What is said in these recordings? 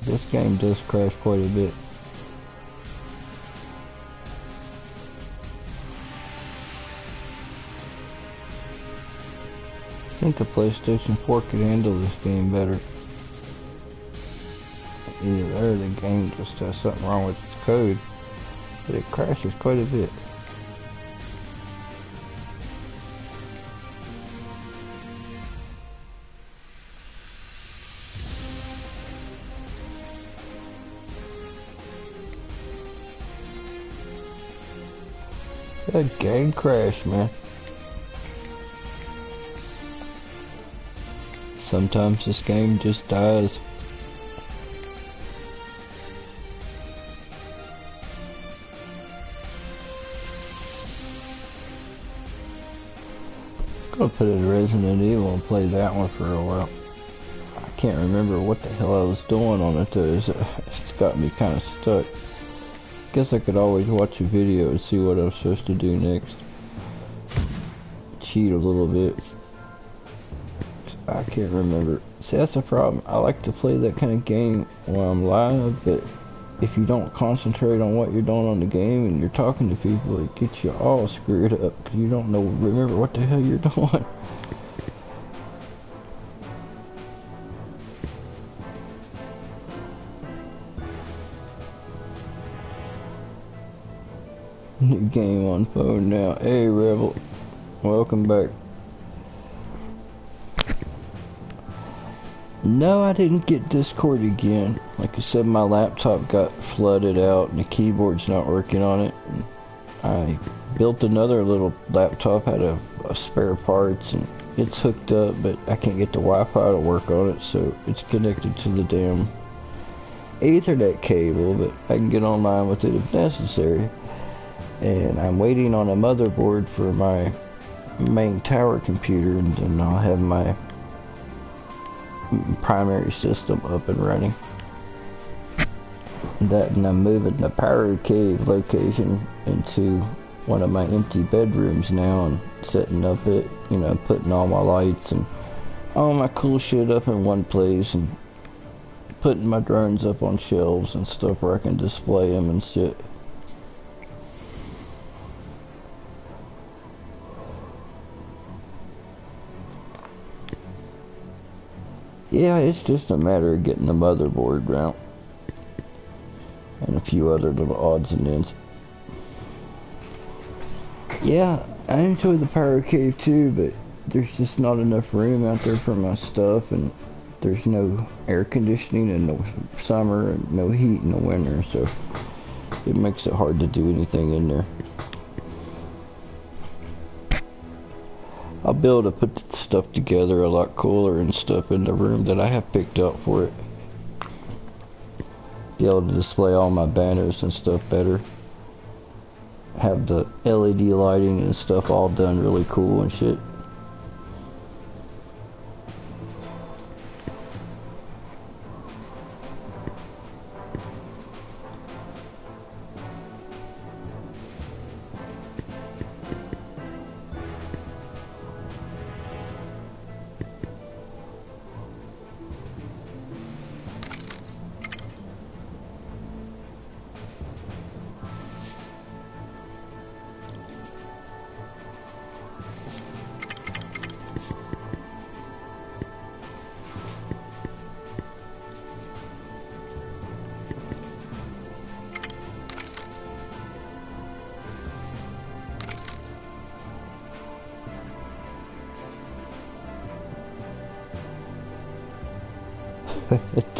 This game does crash quite a bit. I think the PlayStation 4 could handle this game better. Either that or the game just has something wrong with its code, but it crashes quite a bit. A game crash, man. Sometimes this game just dies. I'm gonna put in Resident Evil and play that one for a while. I can't remember what the hell I was doing on it though. It's got me kind of stuck. Guess I could always watch a video and see what I'm supposed to do next. Cheat a little bit. I can't remember. See, that's the problem. I like to play that kind of game while I'm live, but if you don't concentrate on what you're doing on the game and you're talking to people, it gets you all screwed up because you don't remember what the hell you're doing. New game on phone now. Hey, Rebel. Welcome back. No, I didn't get Discord again. Like I said, my laptop got flooded out and the keyboard's not working on it. And I built another little laptop, had a spare parts, and it's hooked up, but I can't get the Wi-Fi to work on it, so it's connected to the damn Ethernet cable, but I can get online with it if necessary. And I'm waiting on a motherboard for my main tower computer, and then I'll have my primary system up and running. That, and I'm moving the Pyro cave location into one of my empty bedrooms now and setting up it, you know, putting all my lights and all my cool shit up in one place and putting my drones up on shelves and stuff where I can display them and shit. Yeah, it's just a matter of getting the motherboard out and a few other little odds and ends. Yeah, I enjoy the Pyro Cave too, but there's just not enough room out there for my stuff, and there's no air conditioning in the summer and no heat in the winter, so it makes it hard to do anything in there. I'll be able to put the stuff together a lot cooler and stuff in the room that I have picked up for it. Be able to display all my banners and stuff better. Have the LED lighting and stuff all done really cool and shit.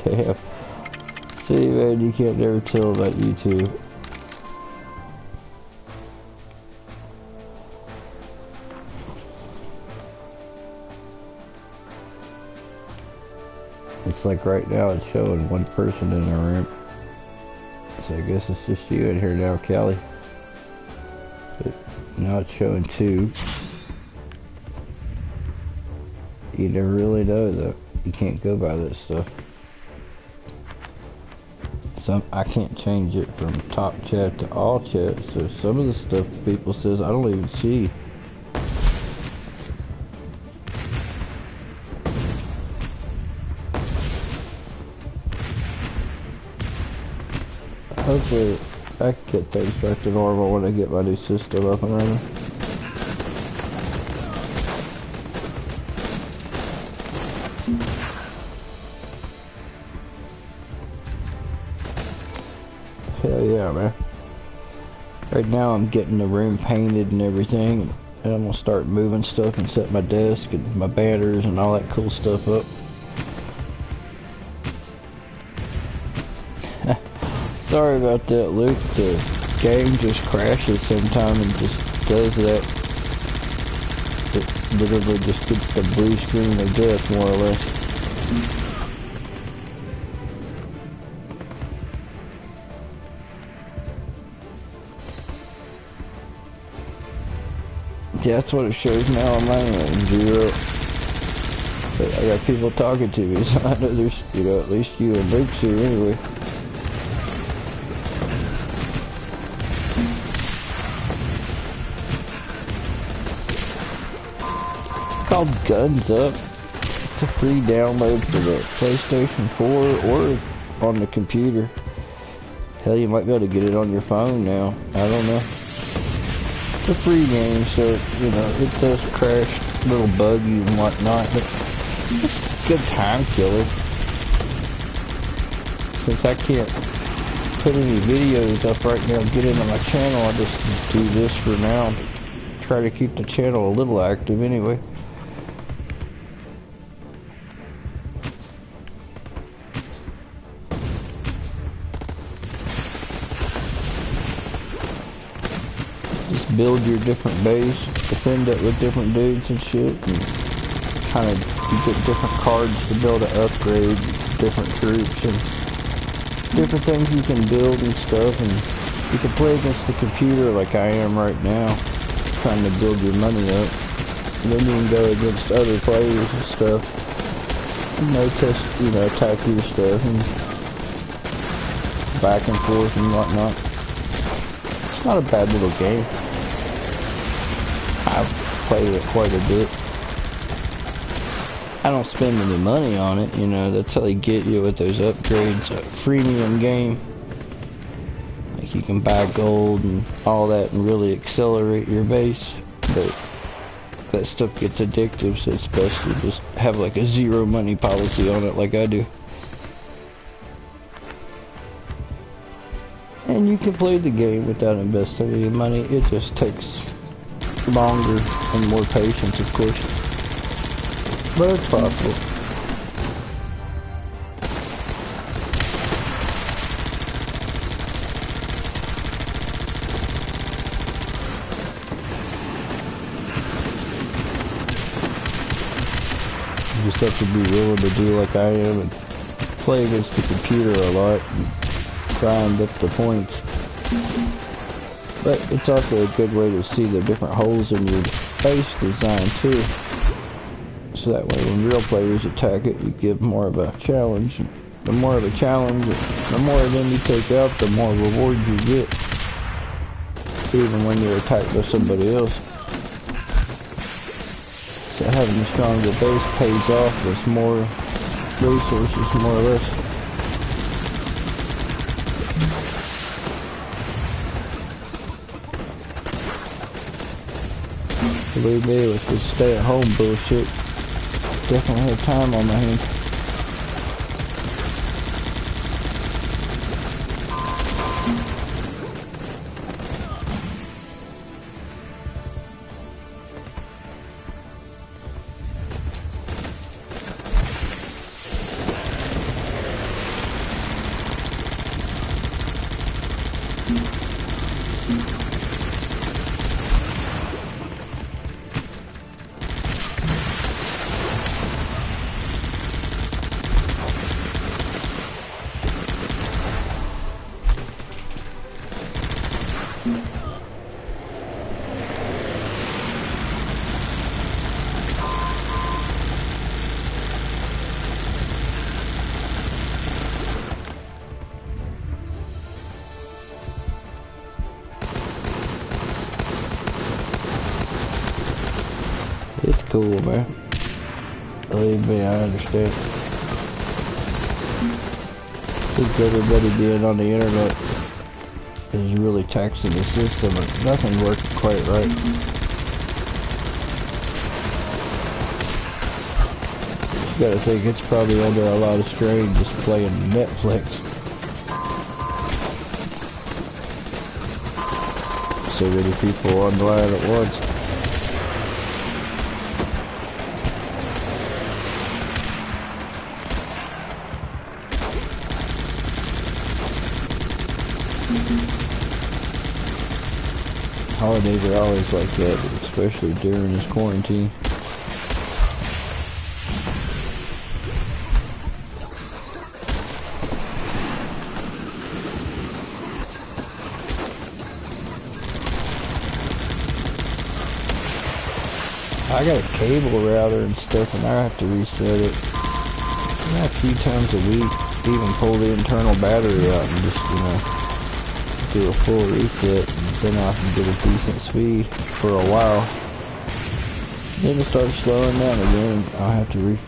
Damn. See, man, you can't never tell about YouTube. It's like right now it's showing one person in the room. So I guess it's just you in here now, Callie. But now it's showing two. You never really know though. You can't go by that stuff. I can't change it from top chat to all chat, so some of the stuff people says I don't even see. hopefully I can get things back to normal when I get my new system up and running. Hell yeah, man. Right now I'm getting the room painted and everything, and I'm gonna start moving stuff and set my desk and my banners and all that cool stuff up. Sorry about that, Luke. The game just crashes sometime and just does that. It literally just gets the blue screen of death, more or less. Yeah, that's what it shows now on my end, 0. But I got people talking to me, so I know there's, you know, at least you and Luke's here anyway. It's called Guns Up. It's a free download for the PlayStation 4 or on the computer. Hell, you might be able to get it on your phone now. I don't know. It's a free game, so, you know, it does crash, a little buggy and whatnot, but it's a good time killer. Since I can't put any videos up right now and get into my channel, I just do this for now. Try to keep the channel a little active anyway. Build your different base, defend it with different dudes and shit, and kind of you get different cards to build an upgrade, different troops and different things you can build and stuff, and you can play against the computer like I am right now, trying to build your money up, and then you can go against other players and stuff, you know, test, you know, attack your stuff and back and forth and whatnot. It's not a bad little game. I've played it quite a bit. I don't spend any money on it, you know, that's how they get you with those upgrades. A freemium game. Like you can buy gold and all that and really accelerate your base, but that stuff gets addictive, so it's best to just have like a zero money policy on it like I do. And you can play the game without investing any money, it just takes longer and more patience, of course, but it's possible. You just have to be willing to do like I am and play against the computer a lot and grind up the points. But it's also a good way to see the different holes in your base design too. So that way when real players attack it, you give more of a challenge. The more of a challenge, the more of them you take out, the more reward you get. Even when you're attacked by somebody else. So having a stronger base pays off with more resources, more or less. Believe me, with this stay-at-home bullshit, definitely have time on my hands. It's cool, man. Believe me, I understand. I think everybody being on the internet is really taxing the system, and nothing's working quite right. You gotta think it's probably under a lot of strain just playing Netflix. So many people online at once. Holidays are always like that, especially during this quarantine. I got a cable router and stuff, and I have to reset it a few times a week. Even pull the internal battery out and just, do a full reset, and then I can get a decent speed for a while. Then it starts slowing down again. I'll have to,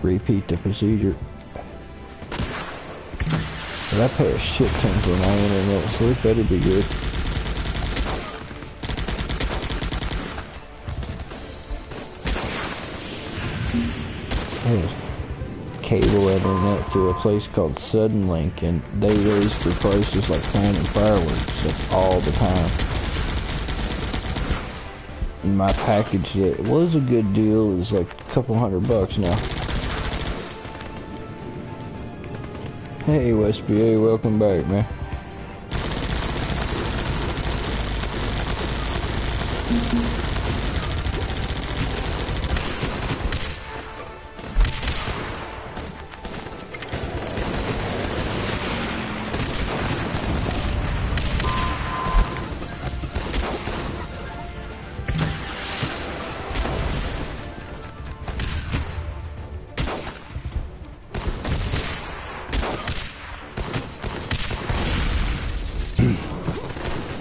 repeat the procedure. But I pay a shit ton for my internet, so it better be good. There's cable internet through a place called Suddenlink, and they raise their prices like planting fireworks. That's all the time. And my package that was a good deal is like a couple $100 now. Hey USBA, welcome back, man.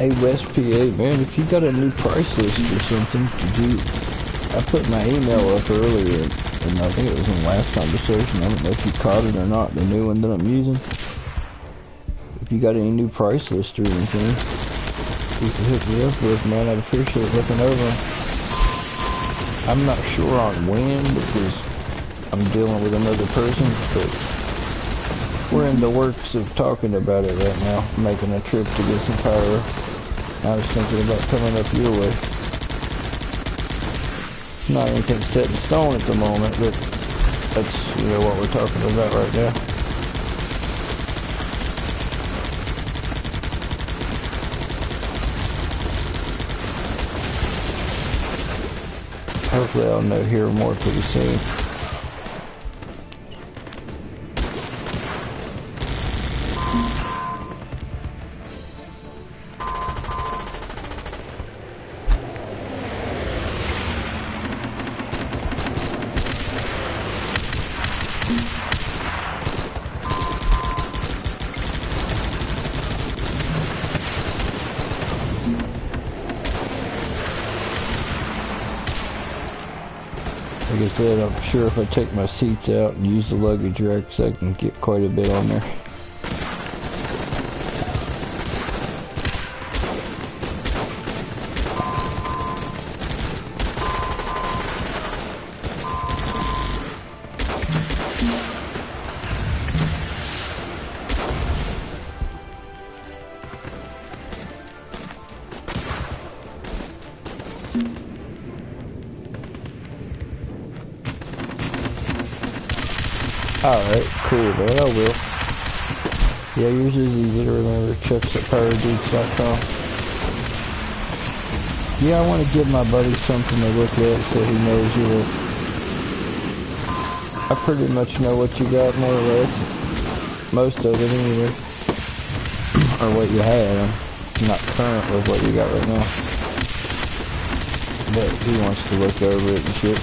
Hey West PA, man, if you got a new price list or something, I put my email up earlier, and I think it was in the last conversation. I don't know if you caught it or not, the new one that I'm using. If you got any new price list or anything, you can hook me up with, man. I'd appreciate looking over. I'm not sure on when, because I'm dealing with another person, but we're in the works of talking about it right now, making a trip to get some pyro. I was thinking about coming up your way. Not anything set in stone at the moment, but that's what we're talking about right now. Hopefully I'll hear more pretty soon. Like I said, I'm sure if I take my seats out and use the luggage racks, I can get quite a bit on there. Alright, cool, man, I will. Yeah, yours is easy to remember. Chuck's at pyrodudes.com. Yeah, I want to give my buddy something to look at so he knows I pretty much know what you got, more or less. Most of it, anyway. Or what you had. I'm not current with what you got right now. But he wants to look over it and shit.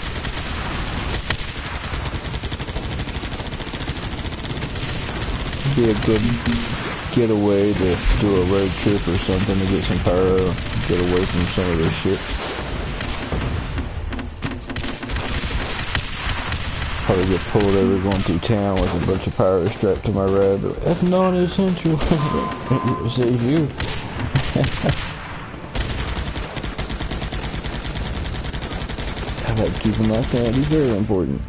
Be a good getaway to do a road trip or something to get some pyro, get away from some of this shit. Probably get pulled over going through town with a bunch of pyro strapped to my ride, but that's non-essential. It saves you. I like keeping my sanity very important.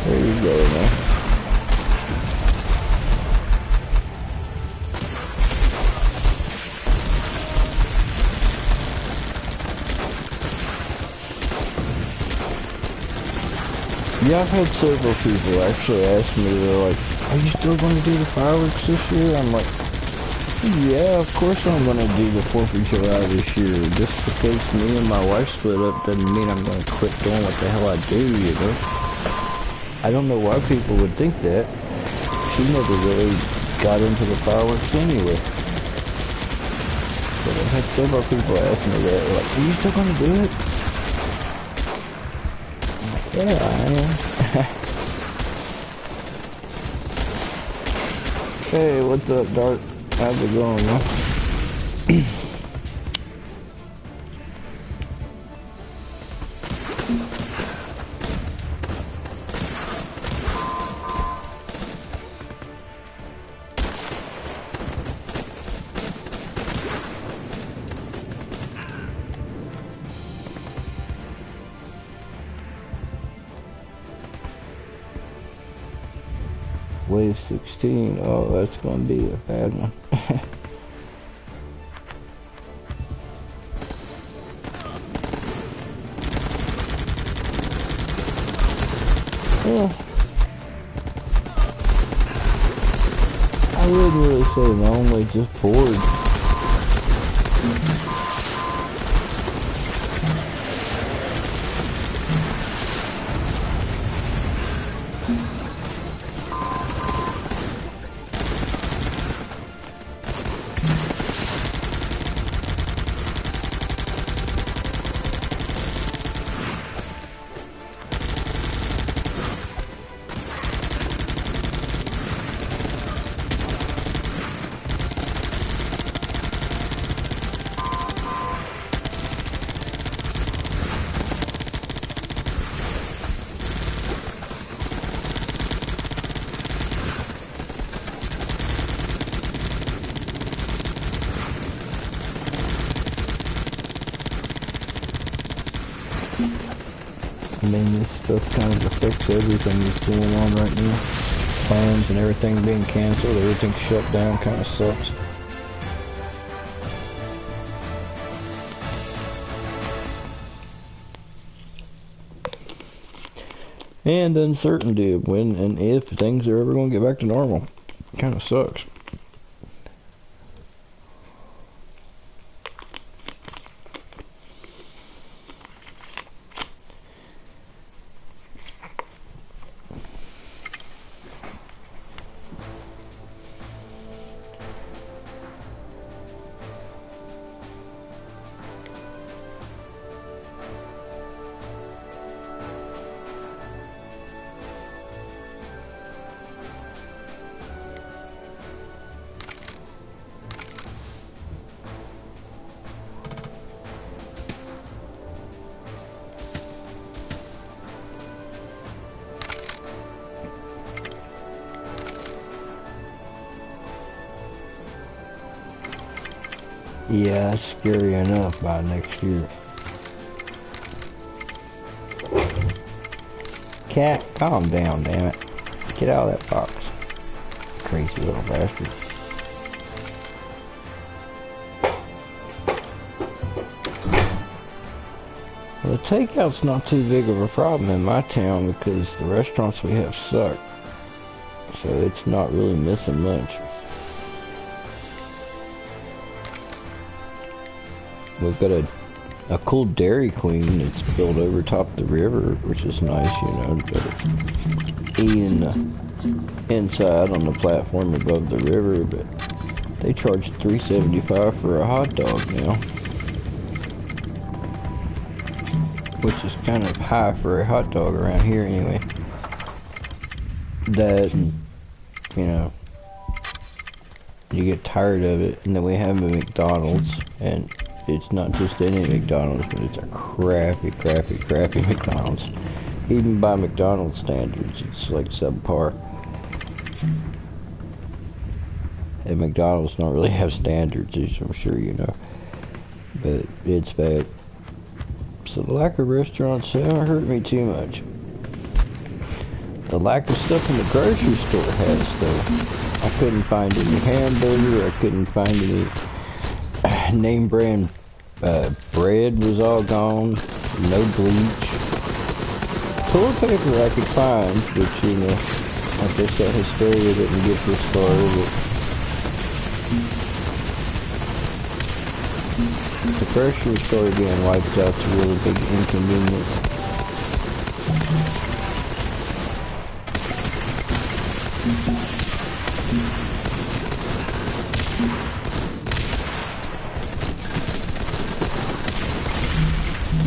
There you go, man. Yeah, I've had several people actually ask me, they're like, are you still going to do the fireworks this year? I'm like, yeah, of course I'm going to do the 4th of July this year. Just because me and my wife split up doesn't mean I'm going to quit doing what the hell I do, you know? I don't know why people would think that. She never really got into the fireworks anyway. But I've had several people ask me that, like, are you still going to do it? I'm like, yeah, I am. Hey, what's up, Dart? How's it going, man? Wave 16, oh, that's gonna be a bad one. Yeah. I wouldn't really say lonely, just bored. I mean, this stuff kind of affects everything that's going on right now. Plans and everything being canceled, everything shut down, kind of sucks. And uncertainty of when and if things are ever going to get back to normal. Kind of sucks. Yeah, that's scary enough by next year. Cat, calm down, damn it. Get out of that box. Crazy little bastard. Well, the takeout's not too big of a problem in my town because the restaurants we have suck. So it's not really missing much. We've got a cool Dairy Queen that's built over top of the river, which is nice, you know. But eating inside on the platform above the river, but They charge $3.75 for a hot dog now, which is kind of high for a hot dog around here anyway. That, you know, you get tired of it, and then we have a McDonald's, and it's not just any McDonald's, but it's a crappy McDonald's. Even by McDonald's standards, it's like subpar. And McDonald's don't really have standards, as I'm sure you know. But it's bad. So the lack of restaurants haven't hurt me too much. The lack of stuff in the grocery store has, though. I couldn't find any hamburger, I couldn't find any name brand bread was all gone, no bleach. Toilet paper I could find, which, you know, I guess that hysteria didn't get this far, but the grocery store being wiped out's a really big inconvenience.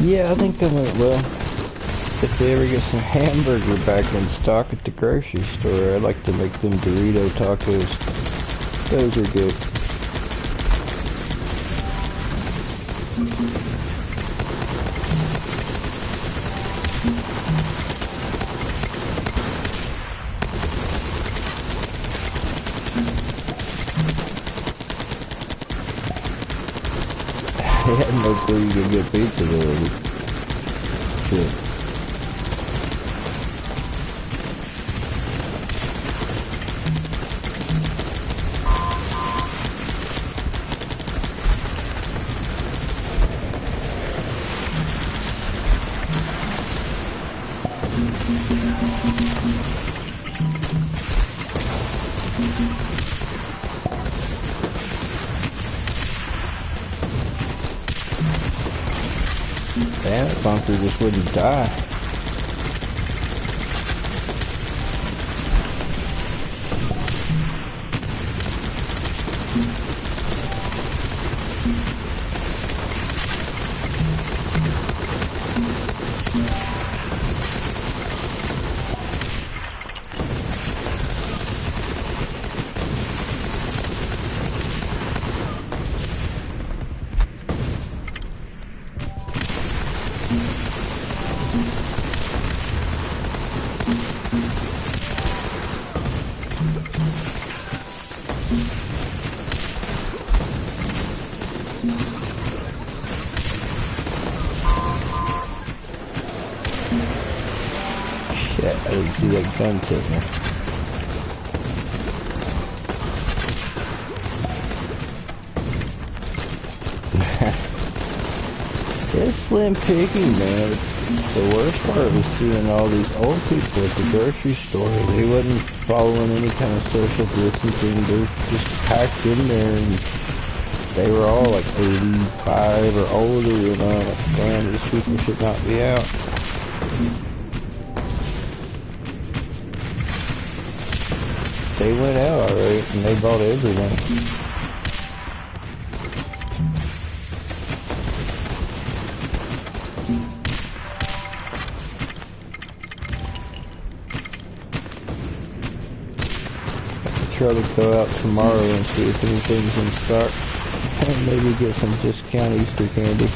Yeah, I think I went well. If they ever get some hamburger back in stock at the grocery store, I'd like to make them Dorito tacos. Those are good. I had no clue you could get pizza delivered. Shit. Damn, that bunker just wouldn't die. Shit, I didn't see that gun sitting there. It's slim picking, man. The worst part was seeing all these old people at the grocery store. They wasn't following any kind of social distancing. They were just packed in there, and they were all like 85 or older, and I'm like, damn, these people should not be out. They went out alright, and they bought everything. Try to go out tomorrow and see if anything's in stock, and maybe get some discount Easter candy.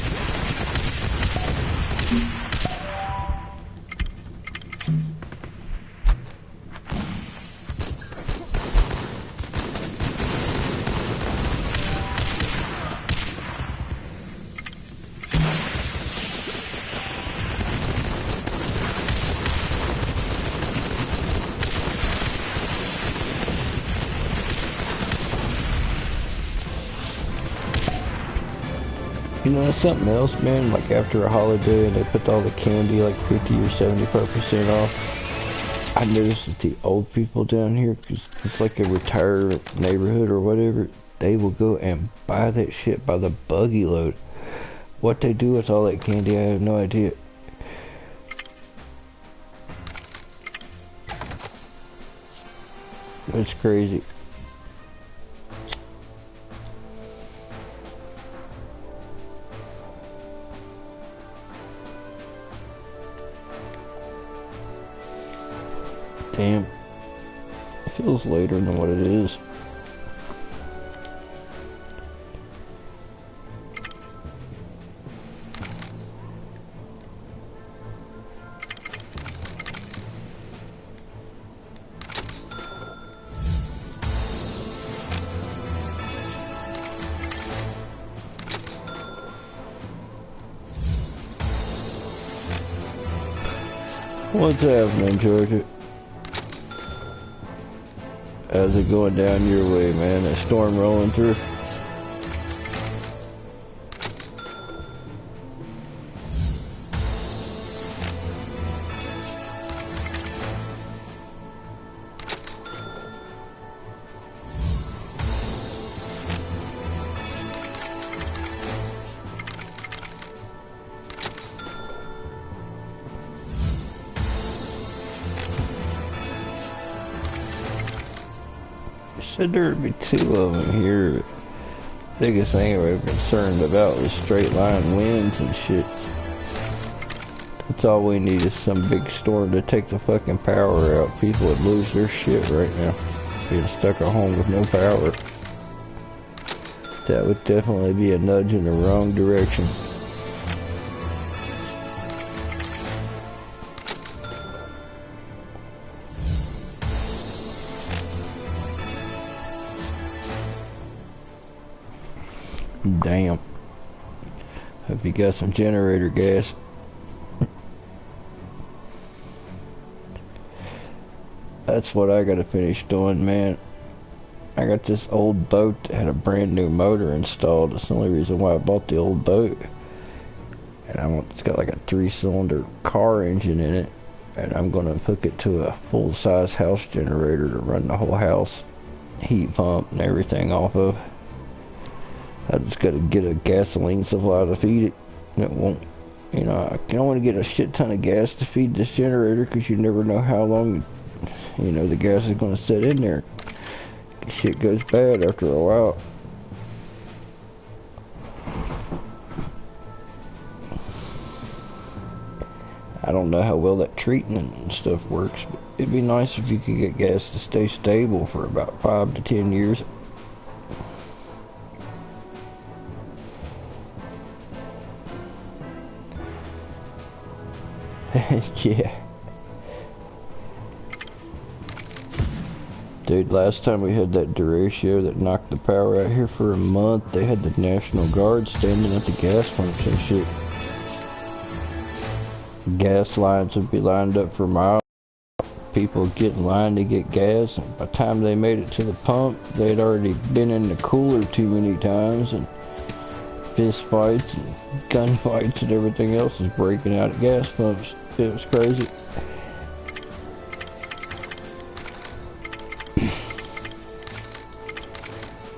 You know, something else, man, like after a holiday and they put all the candy like 50 or 75% off, I noticed that the old people down here, because it's like a retired neighborhood or whatever, they will go and buy that shit by the buggy load. What they do with all that candy, I have no idea. It's crazy. Damn. It feels later than what it is. What's happening, Georgia? How's it going down your way, man? That storm rolling through? Said there would be two of them here. Biggest thing we're concerned about is straight line winds and shit. That's all we need is some big storm to take the fucking power out. People would lose their shit right now. Being stuck at home with no power. That would definitely be a nudge in the wrong direction. Damn. Hope you got some generator gas. That's what I gotta finish doing, man. I got this old boat that had a brand new motor installed. That's the only reason why I bought the old boat. And it's got like a 3-cylinder car engine in it. And I'm gonna hook it to a full-size house generator to run the whole house heat pump and everything off of. I just gotta get a gasoline supply to feed it. It won't, you know, I don't want to get a shit ton of gas to feed this generator because you never know how long, you know, the gas is gonna sit in there. Shit goes bad after a while. I don't know how well that treatment and stuff works, but it'd be nice if you could get gas to stay stable for about 5 to 10 years. Yeah. Dude, last time we had that derecho that knocked the power out here for a month, they had the National Guard standing at the gas pumps and shit. Gas lines would be lined up for miles. People would get in line to get gas, and by the time they made it to the pump, they'd already been in the cooler too many times, and fist fights and gun fights and everything else was breaking out at gas pumps. It was crazy.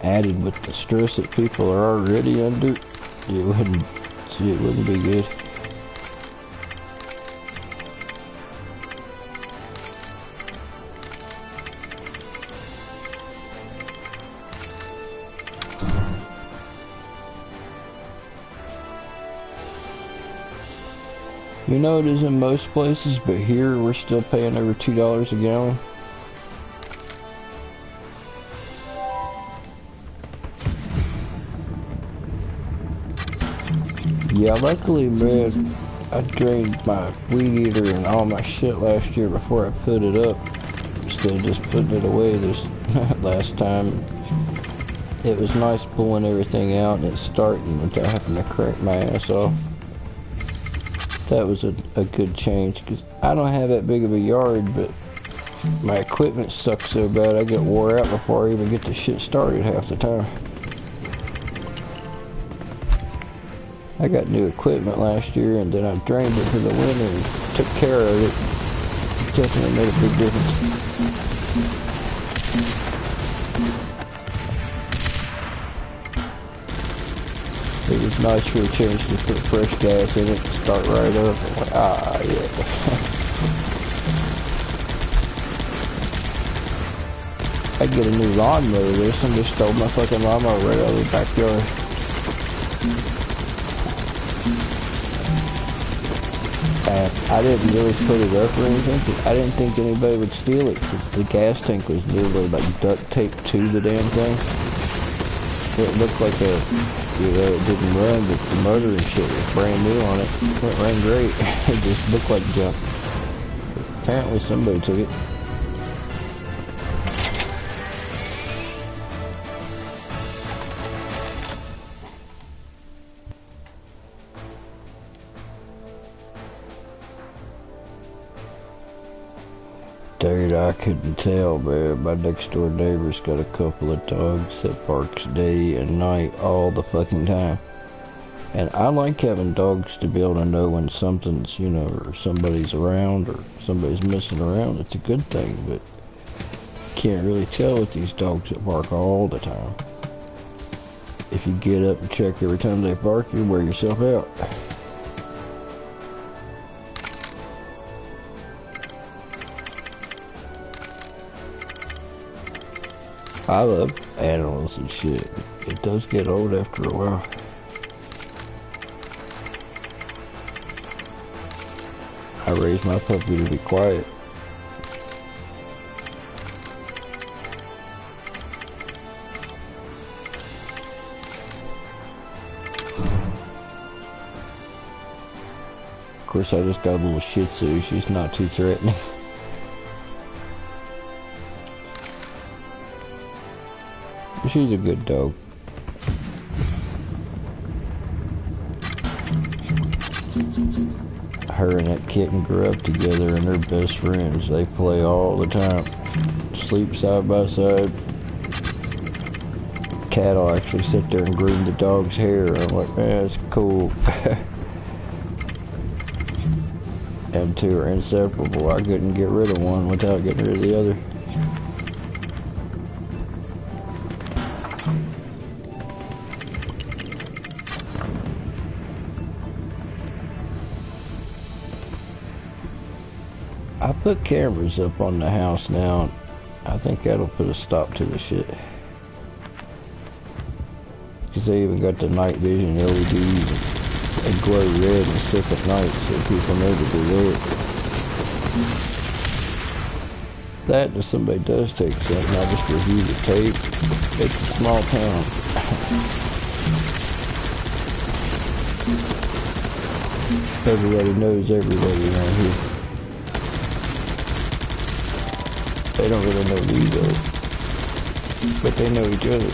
Added with the stress that people are already under, it wouldn't be good. You know it is in most places, but here we're still paying over $2 a gallon. Yeah, luckily, man, I drained my weed eater and all my shit last year before I put it up, instead of just putting it away this last time. It was nice pulling everything out and it starting without having to crank my ass off. That was a good change, because I don't have that big of a yard, but my equipment sucks so bad I get wore out before I even get the shit started half the time. I got new equipment last year, and then I drained it for the winter and took care of it. It definitely made a big difference. It was nice for a change to put fresh gas in it and start right up. I'm like, ah, yeah. I get a new lawnmower there. Somebody stole my fucking lawnmower right out of the backyard. And I didn't really put it up or anything, 'cause I didn't think anybody would steal it, because the gas tank was literally like duct taped to the damn thing. It looked like a, you know, it didn't run, but the motor and shit was brand new on it. It ran great. It just looked like junk. Apparently somebody took it. Dude, I couldn't tell, man. My next door neighbor's got a couple of dogs that barks day and night all the fucking time. And I like having dogs to be able to know when something's, you know, or somebody's around or somebody's messing around. It's a good thing, but you can't really tell with these dogs that bark all the time. If you get up and check every time they bark, you wear yourself out. I love animals and shit. It does get old after a while. I raised my puppy to be quiet. Of course, I just got a little Shih Tzu. She's not too threatening. She's a good dog. Her and that kitten grew up together and they're best friends. They play all the time. Sleep side by side. Cat will actually sit there and groom the dog's hair. I'm like, man, that's cool. Them two are inseparable. I couldn't get rid of one without getting rid of the other. I put cameras up on the house now. I think that'll put a stop to the shit. Because they even got the night vision LEDs. They glow red and stuff at night, so people know that they're there. That if somebody does take something, I just review the tape. It's a small town. Everybody knows everybody around here. They don't really know me though, but they know each other.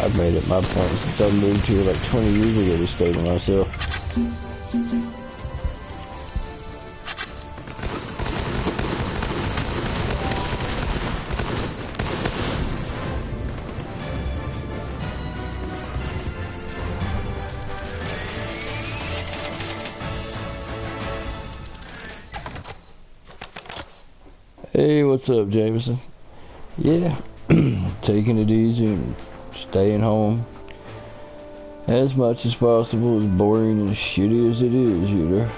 I've made it my point since I moved here like 20 years ago to stay to myself. Hey, what's up, Jameson? Yeah, taking it easy and staying home as much as possible, as boring and shitty as it is, you know.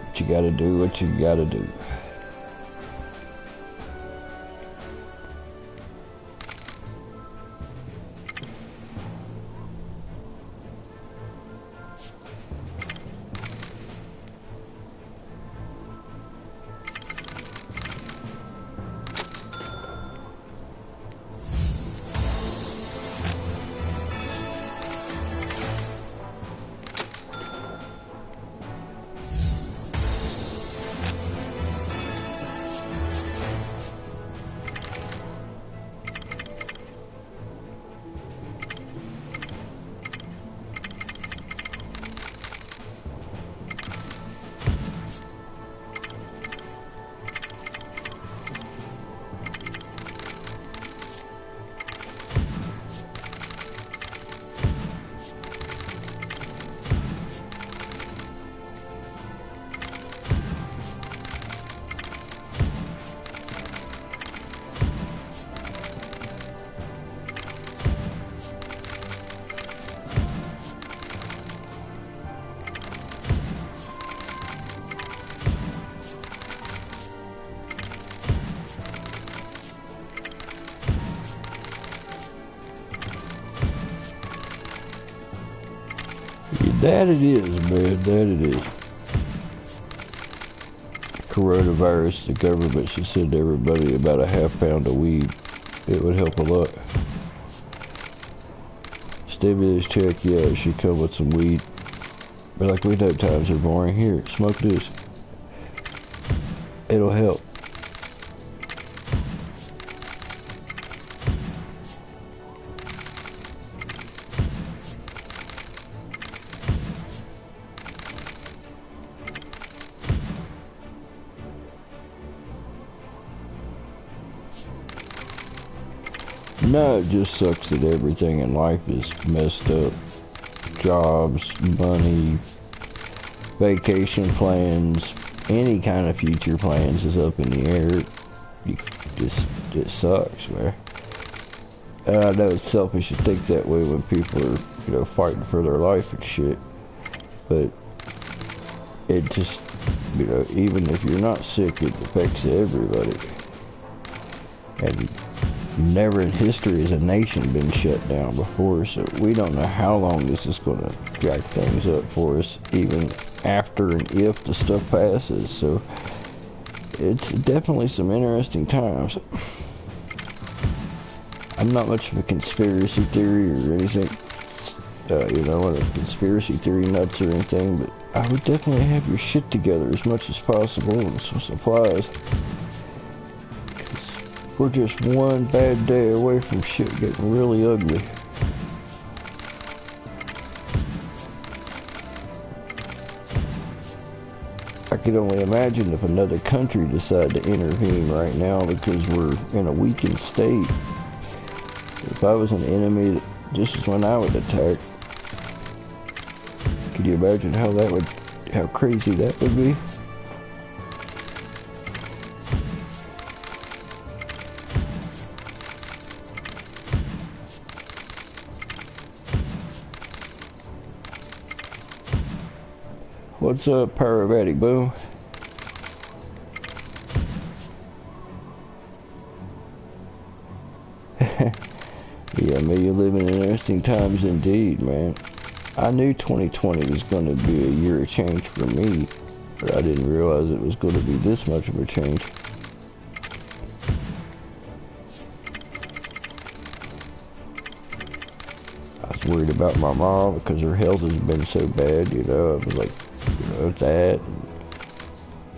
But you gotta do what you gotta do. That it is, man. That it is. Coronavirus, the government should send everybody about a ½ pound of weed. It would help a lot. Stimulus check, yeah, it should come with some weed. But like, we know times are boring. Here, smoke this. It'll help. No, it just sucks that everything in life is messed up. Jobs, money, vacation plans, any kind of future plans is up in the air. It sucks, man. And I know it's selfish to think that way when people are, you know, fighting for their life and shit. But it just, you know, even if you're not sick, it affects everybody. And never in history has a nation been shut down before, so we don't know how long this is going to jack things up for us, even after and if the stuff passes. So it's definitely some interesting times. I'm not much of a conspiracy theory or anything, you know, one of conspiracy theory nuts or anything, but I would definitely have your shit together as much as possible and some supplies. We're just one bad day away from shit getting really ugly. I could only imagine if another country decided to intervene right now because we're in a weakened state. If I was an enemy, this is when I would attack. Could you imagine how crazy that would be? What's up, Pyromatic Boom? Yeah, man, you're living in interesting times indeed, man. I knew 2020 was going to be a year of change for me, but I didn't realize it was going to be this much of a change. I was worried about my mom because her health has been so bad, you know. I was like, you know, that.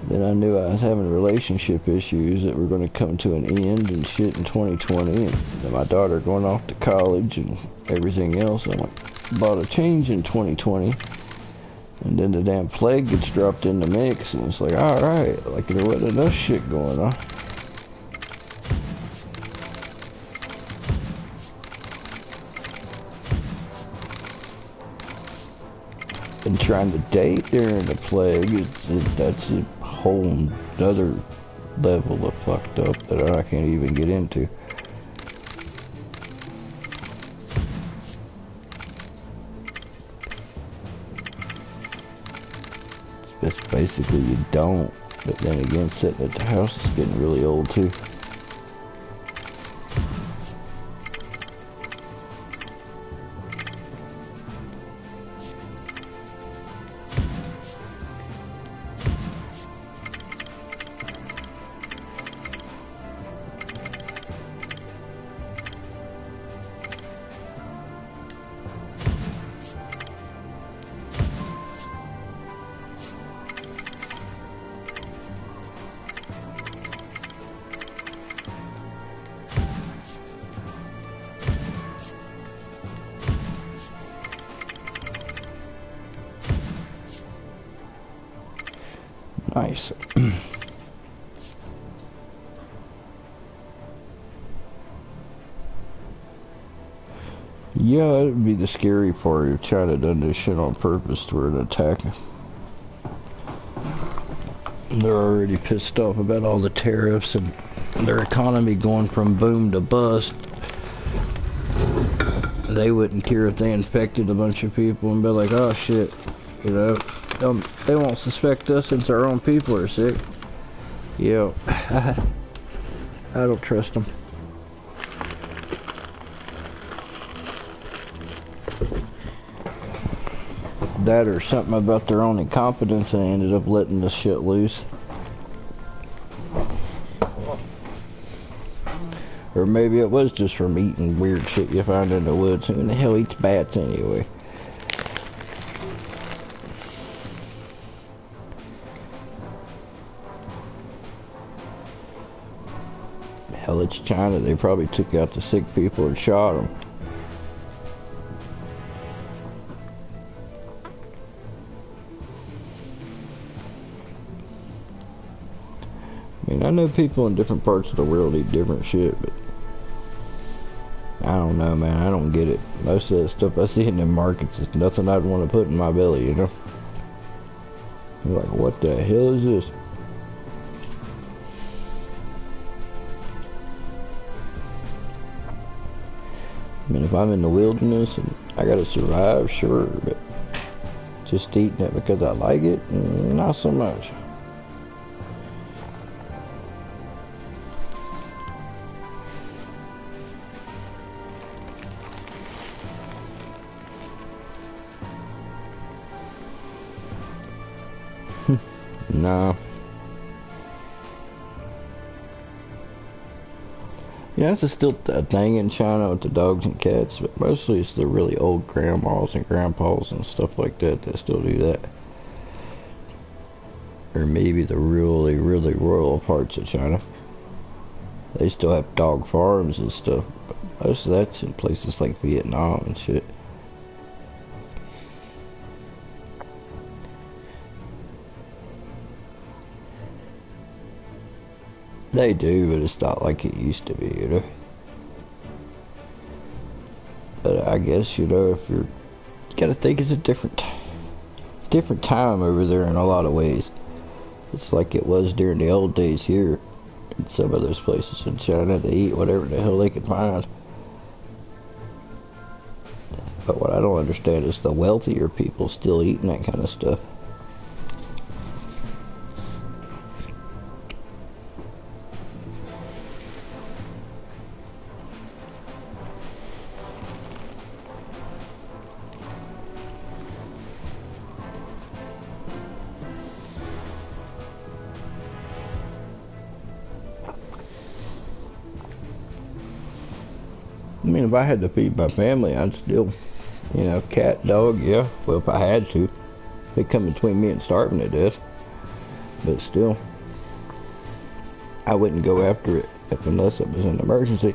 Then I knew I was having relationship issues that were going to come to an end and shit in 2020, and then my daughter going off to college and everything else. I'm like, bought a change in 2020, and then the damn plague gets dropped in the mix, and it's like, alright, like there wasn't enough shit going on. And trying to date during the plague, that's a whole other level of fucked up that I can't even get into. It's basically you don't, but then again, sitting at the house is getting really old too. Nice. Yeah, it'd be the scary part if China done this shit on purpose to an attack. They're already pissed off about all the tariffs and their economy going from boom to bust. They wouldn't care if they infected a bunch of people and be like, oh shit, you know, they won't suspect us since our own people are sick. Yeah, I don't trust them. That or something about their own incompetence, and they ended up letting this shit loose. Or maybe it was just from eating weird shit you find in the woods. Who in the hell eats bats anyway? Hell, it's China. They probably took out the sick people and shot them. I mean, I know people in different parts of the world eat different shit, but I don't know, man. I don't get it. Most of that stuff I see in the markets is nothing I'd want to put in my belly, you know? I'm like, what the hell is this? I mean, if I'm in the wilderness and I gotta survive, sure, but just eating it because I like it, not so much. No. Yeah, that's still a thing in China with the dogs and cats, but mostly it's the really old grandmas and grandpas and stuff like that that still do that. Or maybe the really, really rural parts of China. They still have dog farms and stuff, but most of that's in places like Vietnam and shit. They do, but it's not like it used to be, you know. But I guess, you know, if you gotta think it's a different time over there in a lot of ways. It's like it was during the old days here in some of those places in China. They eat whatever the hell they can find. But what I don't understand is the wealthier people still eating that kind of stuff. I mean, if I had to feed my family, I'd still, you know, cat, dog, yeah. Well, if I had to. They come between me and starving to death. But still, I wouldn't go after it unless it was an emergency.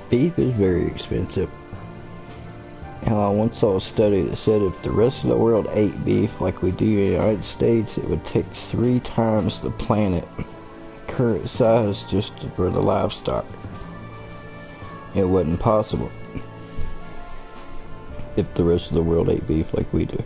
Beef is very expensive. Hell, I once saw a study that said if the rest of the world ate beef like we do in the United States, it would take 3 times the planet current size just for the livestock. It wasn't possible if the rest of the world ate beef like we do.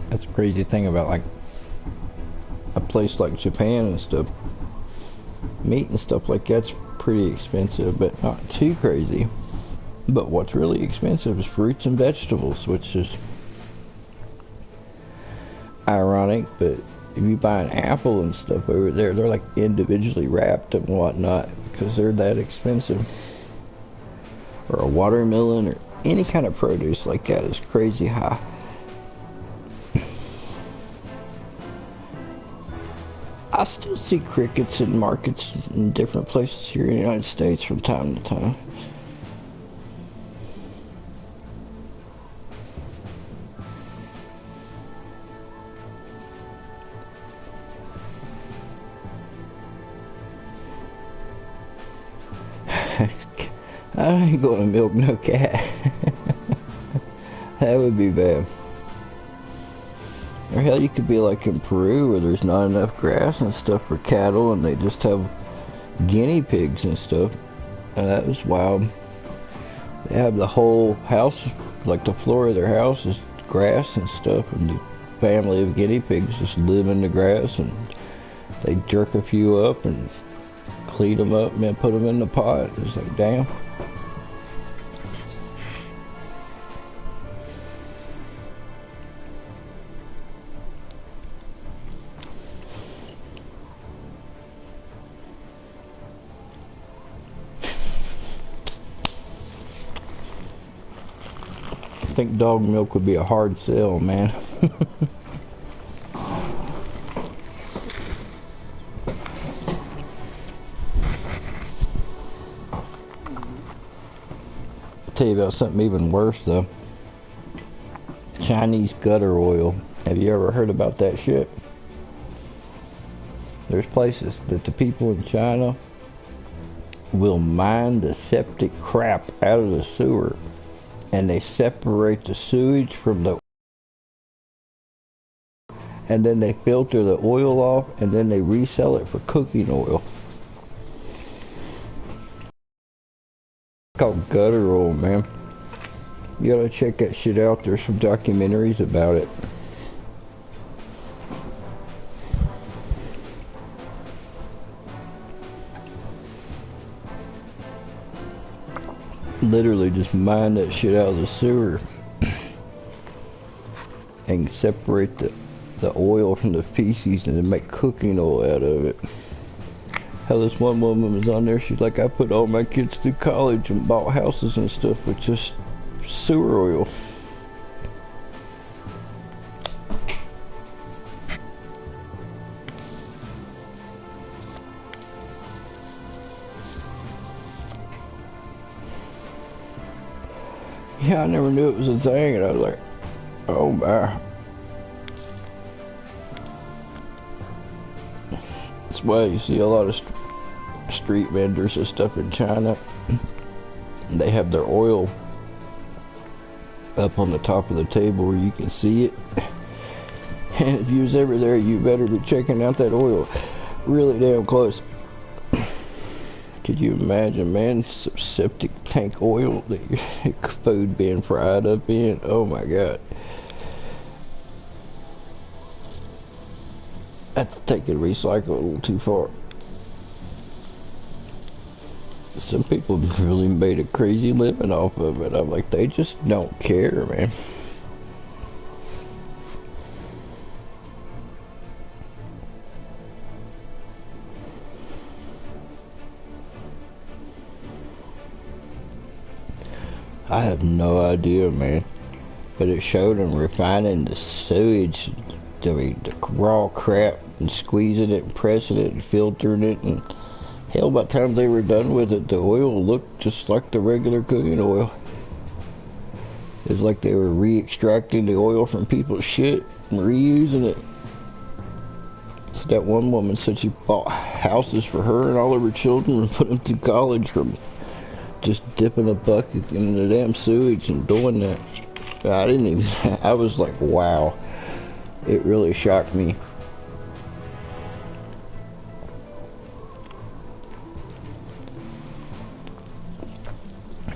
That's the crazy thing about like a place like Japan and stuff. Meat and stuff like that's pretty expensive, but not too crazy. But what's really expensive is fruits and vegetables, which is ironic, but if you buy an apple and stuff over there, they're like individually wrapped and whatnot because they're that expensive. Or a watermelon or any kind of produce like that is crazy high. I still see crickets in markets in different places here in the United States from time to time. I ain't gonna milk no cat. That would be bad. Or hell, you could be like in Peru where there's not enough grass and stuff for cattle and they just have guinea pigs and stuff. And that was wild. They have the whole house, like the floor of their house is grass and stuff, and the family of guinea pigs just live in the grass, and they jerk a few up and clean them up and then put them in the pot. It's like, damn. I think dog milk would be a hard sell, man. Tell you about something even worse though. Chinese gutter oil. Have you ever heard about that shit? There's places that the people in China will mine the septic crap out of the sewer, and they separate the sewage from the, and then they filter the oil off, and then they resell it for cooking oil. It's called gutter oil, man. You gotta check that shit out. There's some documentaries about it. Literally just mine that shit out of the sewer and separate the oil from the feces and then make cooking oil out of it. Hell, this one woman was on there, she's like, I put all my kids through college and bought houses and stuff with just sewer oil. Yeah, I never knew it was a thing, and I was like, oh my. That's why you see a lot of street vendors and stuff in China. They have their oil up on the top of the table where you can see it. And if you was ever there, you better be checking out that oil really damn close. Could you imagine, man, some septic tank oil that your food being fried up in? Oh my god. That's taking recycle a little too far. Some people really made a crazy living off of it. I'm like, they just don't care, man. I have no idea, man. But it showed them refining the sewage, the raw crap, and squeezing it and pressing it and filtering it, and hell, by the time they were done with it, the oil looked just like the regular cooking oil. It's like they were re-extracting the oil from people's shit and reusing it. So that one woman said she bought houses for her and all of her children and put them through college from just dipping a bucket in the damn sewage and doing that. I was like, wow. It really shocked me.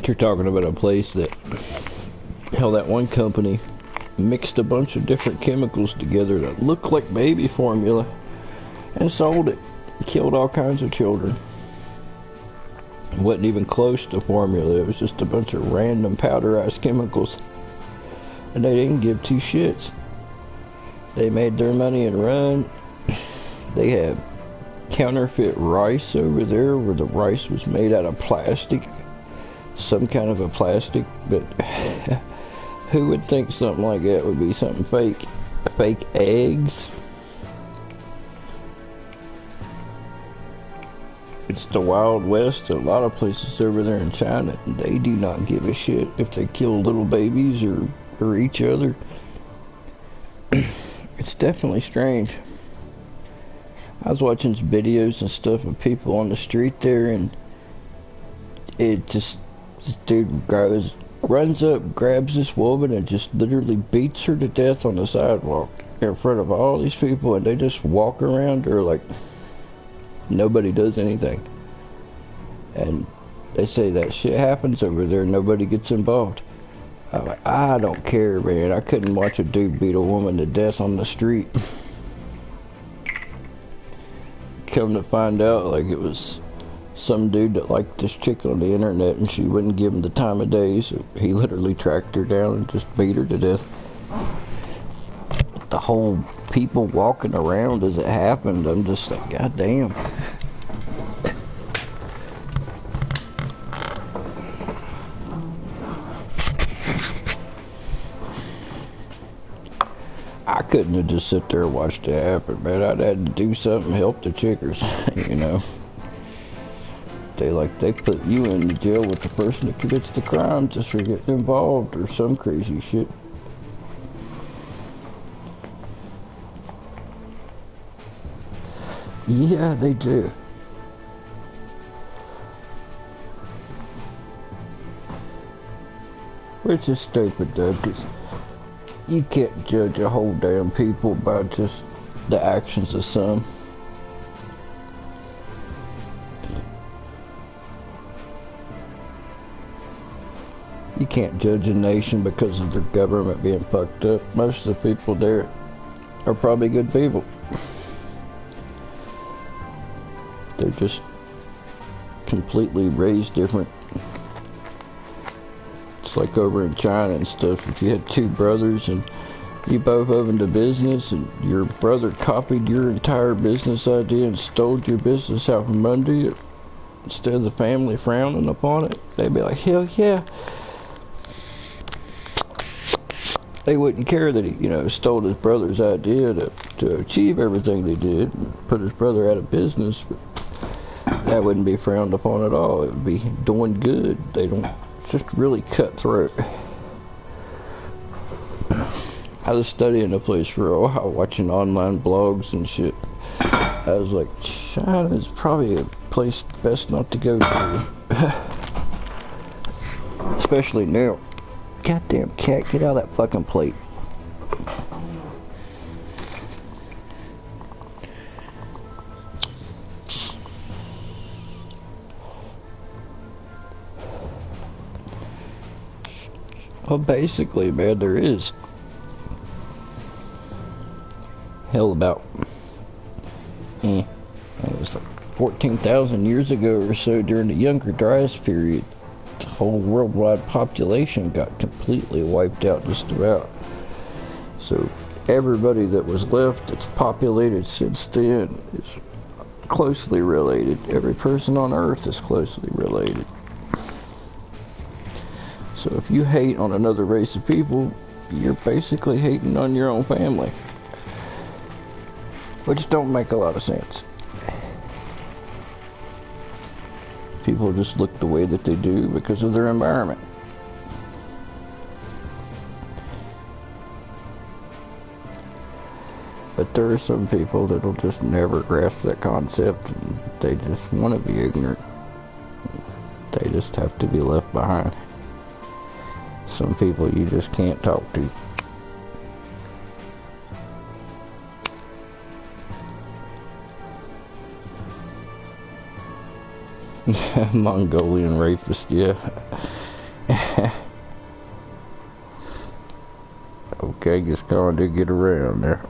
You're talking about a place that, hell, that one company mixed a bunch of different chemicals together that looked like baby formula and sold it. Killed all kinds of children. It wasn't even close to formula. It was just a bunch of random powderized chemicals. And they didn't give two shits. They made their money and run. They had counterfeit rice over there where the rice was made out of plastic. Some kind of a plastic, but who would think something like that would be something fake? Fake eggs? It's the Wild West. A lot of places over there in China, they do not give a shit if they kill little babies or each other. It's definitely strange. I was watching videos and stuff of people on the street there, and it just This dude runs up, grabs this woman, and just literally beats her to death on the sidewalk in front of all these people, and they just walk around her like nobody does anything. And they say that shit happens over there, nobody gets involved. I'm like, I don't care, man. I couldn't watch a dude beat a woman to death on the street. Come to find out, like, it was some dude that liked this chick on the internet, and she wouldn't give him the time of day, so he literally tracked her down and just beat her to death. The whole people walking around as it happened, I'm just like, God damn. I couldn't have just sit there and watched it happen, man. I'd had to do something, help the chickers, you know. They put you in the jail with the person that commits the crime just for getting involved or some crazy shit. Yeah, they do. Which is stupid though, because you can't judge a whole damn people by just the actions of some. You can't judge a nation because of their government being fucked up. Most of the people there are probably good people. They're just completely raised different. It's like over in China and stuff. If you had two brothers and you both opened a business and your brother copied your entire business idea and stole your business out from under you, instead of the family frowning upon it, they'd be like, hell yeah. They wouldn't care that he, you know, stole his brother's idea to achieve everything they did and put his brother out of business. But that wouldn't be frowned upon at all. It would be doing good. They don't, it's just really cutthroat. I was studying the place for a while, watching online blogs and shit. I was like, China is probably a place best not to go to. Especially now. Goddamn cat, get out of that fucking plate. Well, basically, man, there is. Hell, about, it was like 14,000 years ago or so during the Younger Dryas period. The whole worldwide population got completely wiped out just about. So everybody that was left that's populated since then is closely related. Every person on Earth is closely related. So if you hate on another race of people, you're basically hating on your own family. Which don't make a lot of sense. People just look the way that they do because of their environment. But there are some people that'll just never grasp that concept, and they just want to be ignorant. They just have to be left behind. Some people you just can't talk to. Mongolian rapist, yeah. Okay, just going to get around there.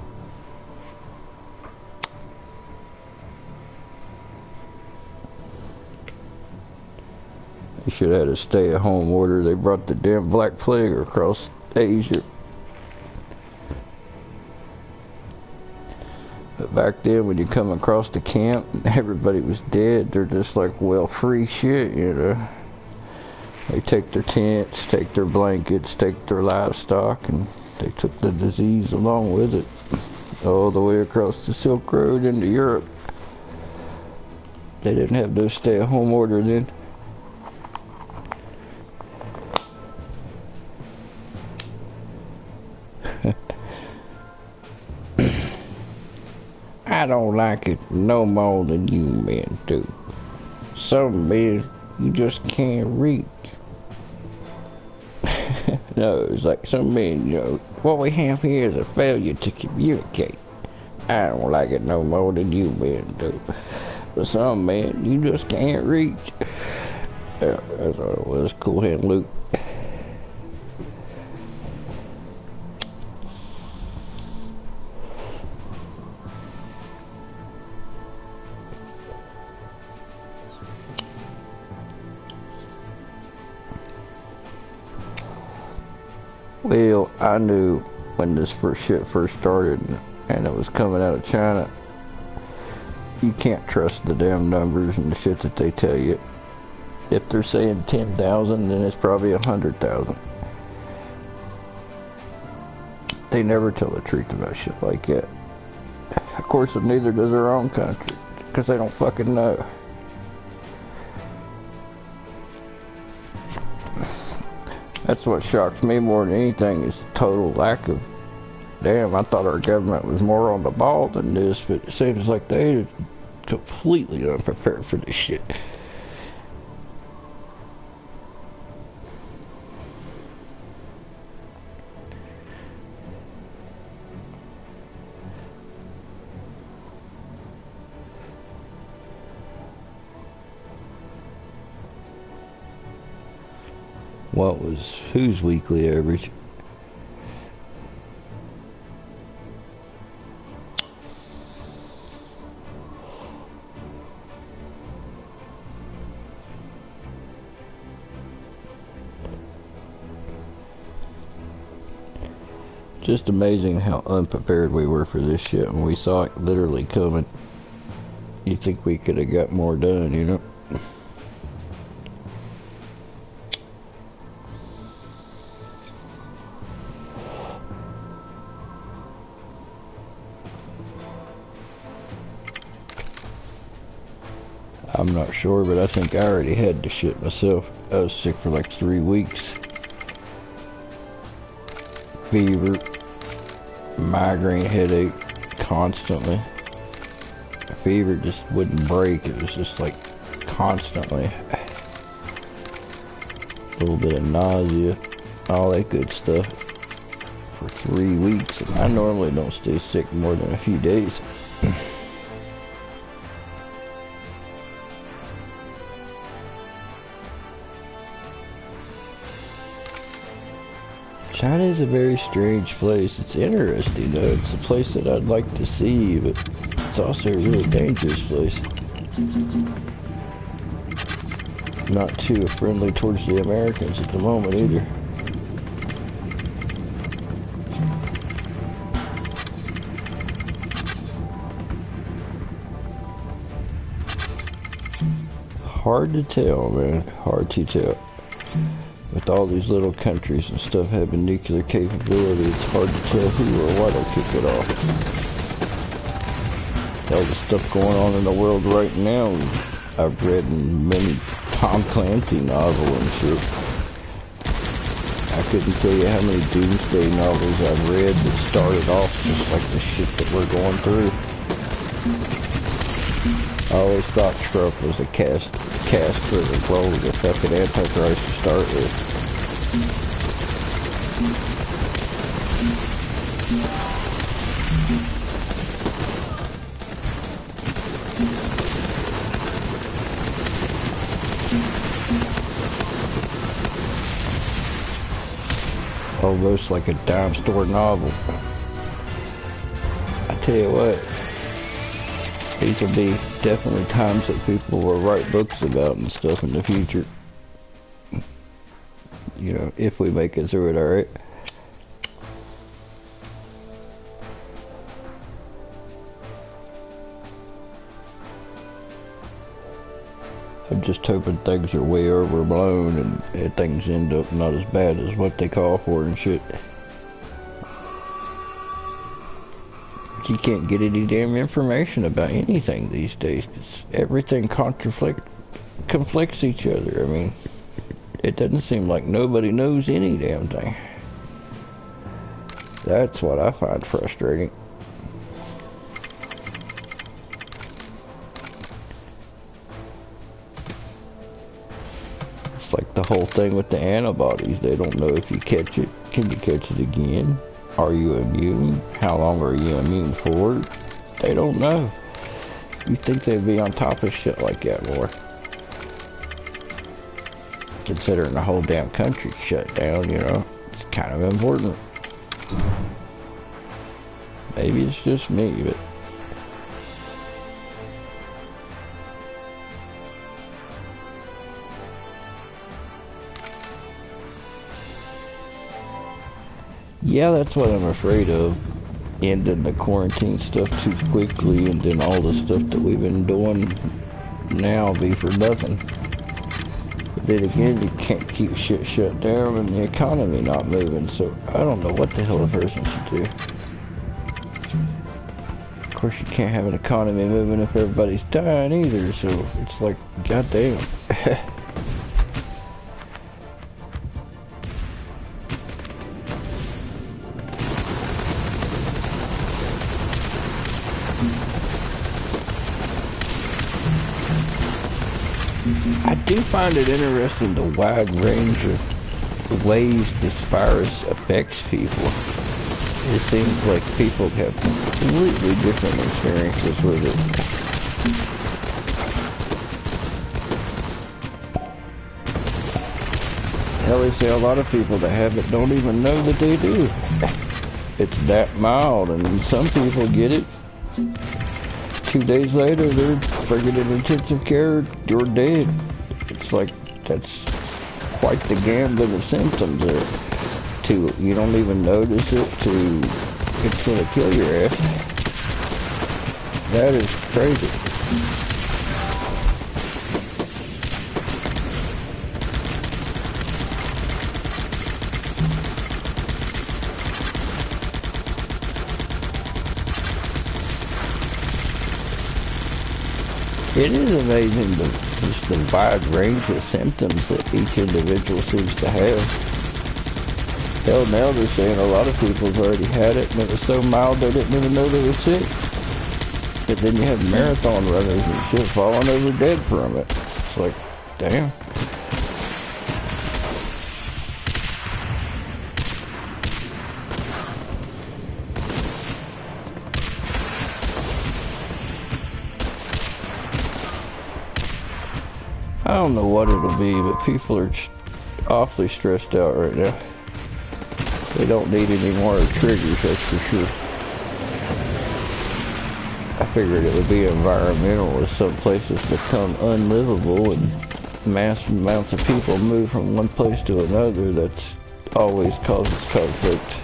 They should have had a stay-at-home order. They brought the damn Black Plague across Asia. But back then, when you come across the camp and everybody was dead, they're just like, well, free shit, you know. They take their tents, take their blankets, take their livestock, and they took the disease along with it. All the way across the Silk Road into Europe. They didn't have no stay-at-home order then. I don't like it no more than you men do. Some men you just can't reach. knows. Like some men, you know, what we have here is a failure to communicate. I don't like it no more than you men do. But some men, you just can't reach. Yeah, that's what it was. Cool hand Luke. Well, I knew when this shit first started and it was coming out of China, you can't trust the damn numbers and the shit that they tell you. If they're saying 10,000, then it's probably 100,000. They never tell the truth about shit like that. Of course, neither does our own country, because they don't fucking know. That's what shocks me more than anything is the total lack of, damn, I thought our government was more on the ball than this, but it seems like they're completely unprepared for this shit. What was whose weekly average? Just amazing how unprepared we were for this shit when we saw it literally coming. You think we could have got more done, you know? I'm not sure, but I think I already had the shit myself. I was sick for like 3 weeks. Fever, migraine headache, constantly. The fever just wouldn't break. It was just like constantly. A little bit of nausea, all that good stuff for 3 weeks. And I normally don't stay sick more than a few days. China is a very strange place. It's interesting though. It's a place that I'd like to see, but it's also a really dangerous place. Not too friendly towards the Americans at the moment either. Hard to tell, man. Hard to tell. With all these little countries and stuff having nuclear capability, it's hard to tell who or what will kick it off. All the stuff going on in the world right now, I've read in many Tom Clancy novels and shit. I couldn't tell you how many doomsday novels I've read that started off just like the shit that we're going through. I always thought Trump was a cast for the role of the fucking Antichrist to start with. Almost like a dime store novel. I tell you what, these will be definitely times that people will write books about and stuff in the future. You know, if we make it through it, alright? I'm just hoping things are way overblown and things end up not as bad as what they call for and shit. You can't get any damn information about anything these days because everything conflicts each other. I mean, it doesn't seem like nobody knows any damn thing. That's what I find frustrating. It's like the whole thing with the antibodies. They don't know if you catch it. Can you catch it again? Are you immune? How long are you immune for? They don't know. You think they'd be on top of shit like that more. Considering the whole damn country shut down, you know. It's kind of important. Maybe it's just me, but... yeah, that's what I'm afraid of. Ending the quarantine stuff too quickly, and then all the stuff that we've been doing now be for nothing. But then again, you can't keep shit shut down and the economy not moving, so I don't know what the hell a person should do. Of course, you can't have an economy moving if everybody's dying either, so it's like, goddamn. I do find it interesting the wide range of ways this virus affects people. It seems like people have completely different experiences with it. Hell, they say a lot of people that have it don't even know that they do. It's that mild, and some people get it. 2 days later, they're freaking in intensive care, you're dead. It's like, that's quite the gambit of symptoms there. To, you don't even notice it, to, it's gonna kill your ass. That is crazy. It is amazing just the wide range of symptoms that each individual seems to have. Hell, now they're saying a lot of people have already had it and it was so mild they didn't even know they were sick. But then you have marathon runners and shit falling over dead from it. It's like, damn. I don't know what it'll be, but people are awfully stressed out right now. They don't need any more triggers, that's for sure. I figured it would be environmental as some places become unlivable and mass amounts of people move from one place to another. That's always causes conflict.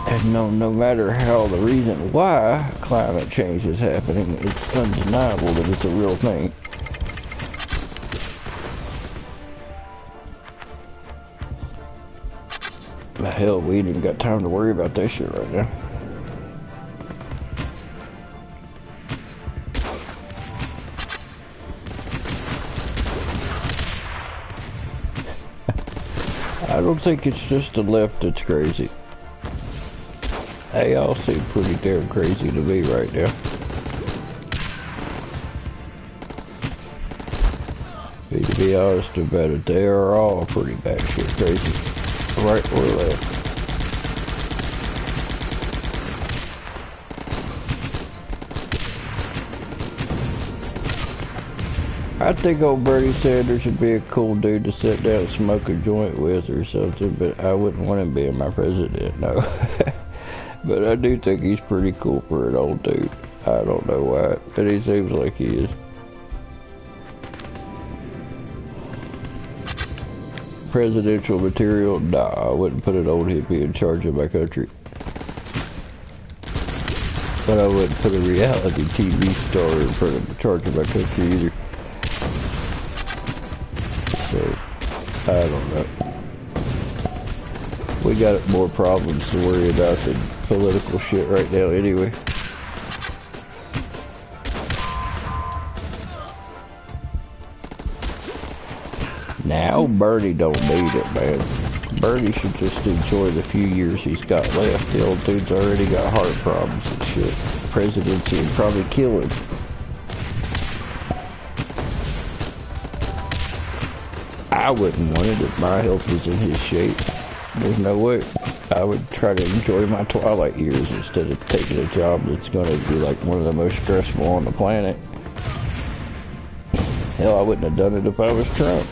And no matter how the reason why climate change is happening, it's undeniable that it's a real thing. Hell, we ain't even got time to worry about that shit right now. I don't think it's just the left that's crazy. They all seem pretty damn crazy to me right now. To be honest about it, they are all pretty batshit crazy. Right or left. I think old Bernie Sanders would be a cool dude to sit down and smoke a joint with or something, but I wouldn't want him being my president, no. But I do think he's pretty cool for an old dude. I don't know why, but he seems like he is. Presidential material? Nah, I wouldn't put an old hippie in charge of my country. But I wouldn't put a reality TV star in front of charge of my country either. So, I don't know. We got more problems to worry about than political shit right now anyway. Now Bernie don't need it, man. Bernie should just enjoy the few years he's got left. The old dude's already got heart problems and shit. Presidency would probably kill him. I wouldn't want it if my health was in his shape. There's no way. I would try to enjoy my twilight years instead of taking a job that's going to be like one of the most stressful on the planet. Hell, I wouldn't have done it if I was Trump.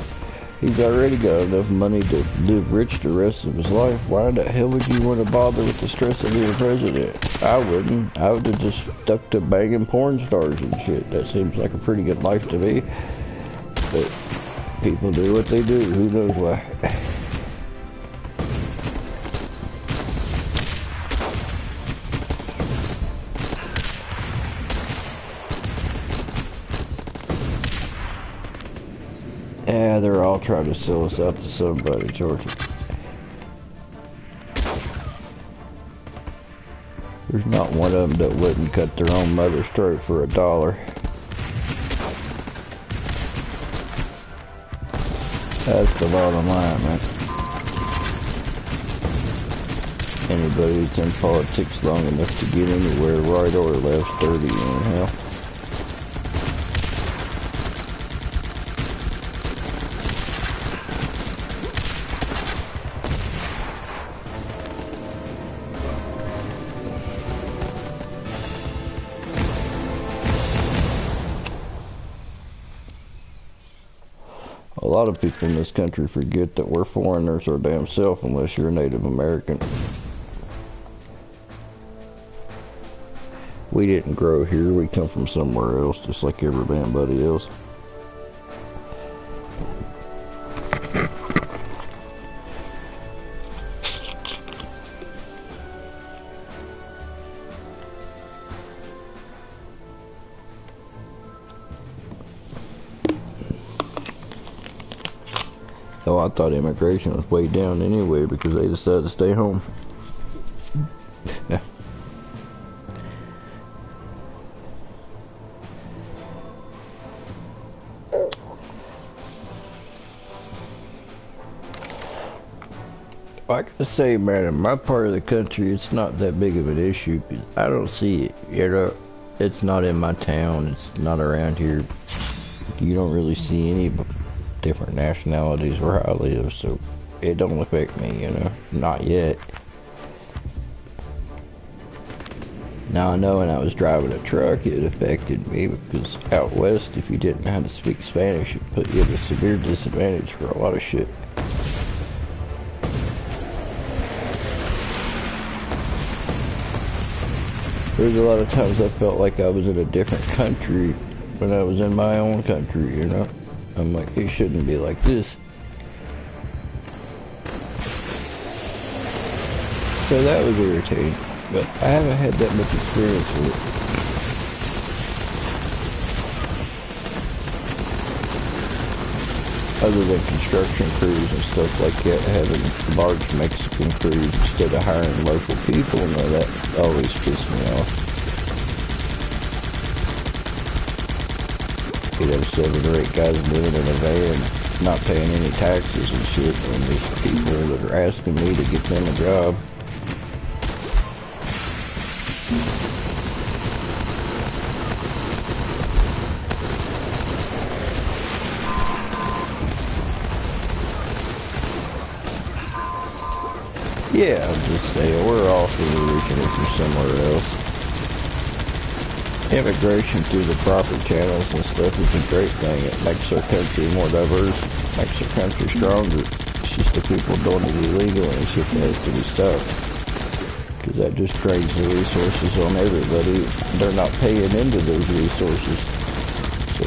He's already got enough money to live rich the rest of his life. Why the hell would you want to bother with the stress of being president? I wouldn't. I would have just stuck to banging porn stars and shit. That seems like a pretty good life to me. But people do what they do. Who knows why? Yeah, they're all trying to sell us out to somebody, Georgia. There's not one of them that wouldn't cut their own mother's throat for $1. That's the bottom line, man. Anybody that's in politics long enough to get anywhere, right or left's dirty anyhow. A lot of people in this country forget that we're foreigners our damn self unless you're a Native American. We didn't grow here, we come from somewhere else, just like everybody else. Oh, I thought immigration was way down anyway because they decided to stay home. I gotta say, man, in my part of the country, it's not that big of an issue. I don't see it, you know. It's not in my town. It's not around here. You don't really see any different nationalities where I live, so it don't affect me, you know. Not yet. Now I know when I was driving a truck, it affected me because out west, if you didn't know how to speak Spanish, it put you at a severe disadvantage for a lot of shit. There's a lot of times I felt like I was in a different country when I was in my own country, you know? I'm like, it shouldn't be like this. So that was irritating, but I haven't had that much experience with it. Other than construction crews and stuff like that, having large Mexican crews instead of hiring local people, no, that always pissed me off. You'd have 7 or 8 guys living in a van, not paying any taxes and shit, and there's people that are asking me to get them a job. Yeah, I'm just saying, we're all originating from somewhere else. Immigration through the proper channels and stuff is a great thing. It makes our country more diverse, makes our country stronger. It's just the people doing it illegal and shit that has to be stopped. Because that just drains the resources on everybody. They're not paying into those resources. So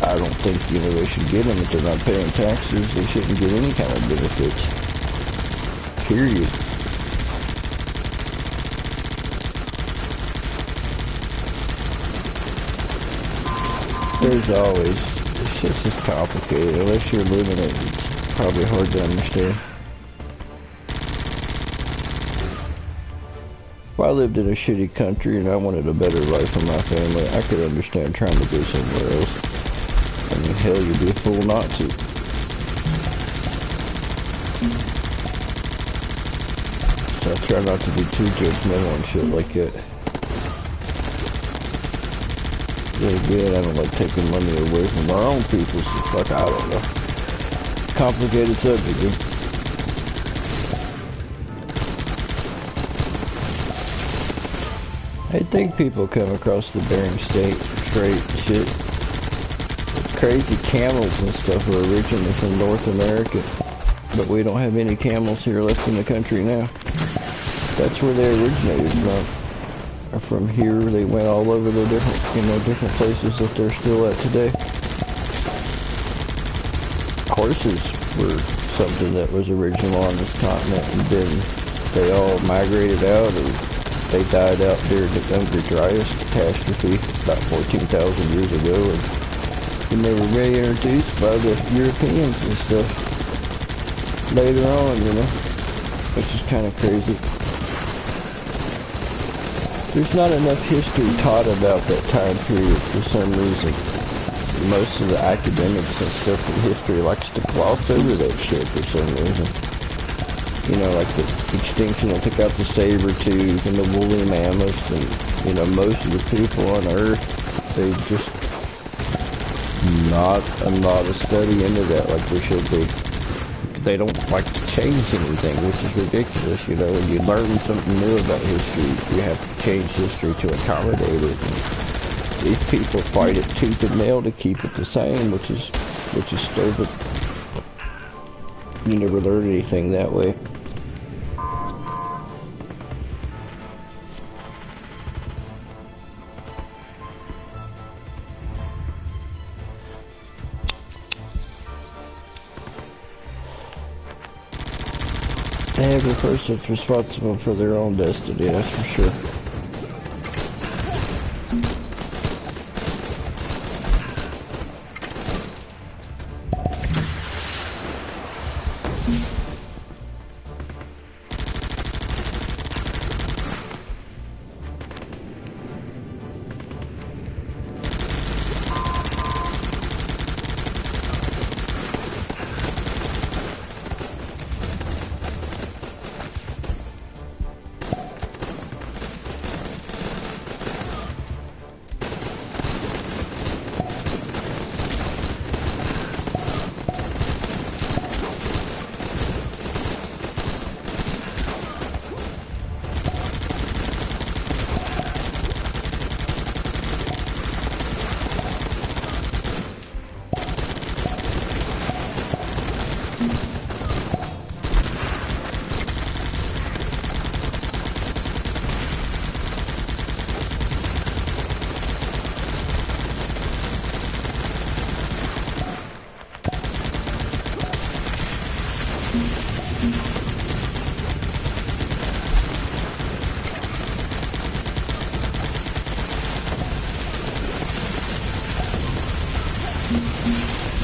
I don't think, you know, they should get them if they're not paying taxes. They shouldn't get any kind of benefits. Period. There's always, it's just as complicated. Unless you're living it, it's probably hard to understand. If I lived in a shitty country and I wanted a better life for my family, I could understand trying to go somewhere else. I mean, hell, you'd be a fool not to. So I try not to be too judgmental and shit like that. Then again, I don't like taking money away from our own people, so fuck, I don't know. Complicated subject, dude. I think people come across the Bering Strait and shit. Crazy camels and stuff were originally from North America, but we don't have any camels here left in the country now. That's where they originated from. From here, they went all over the different places that they're still at today. Horses were something that was original on this continent, and then they all migrated out, or they died out during the Younger Dryas catastrophe about 14,000 years ago, and they were reintroduced by the Europeans and stuff later on, which is kind of crazy. There's not enough history taught about that time period for some reason. Most of the academics and stuff in history likes to gloss over that shit for some reason. Like the extinction that took out the saber-tooth and the woolly mammoths, and, most of the people on Earth, they just not a lot of study into that like there should be. They don't like to change anything, which is ridiculous. When you learn something new about history, you have to change history to accommodate it. And these people fight it tooth and nail to keep it the same, which is stupid. You never learn anything that way. Every person's responsible for their own destiny, that's for sure.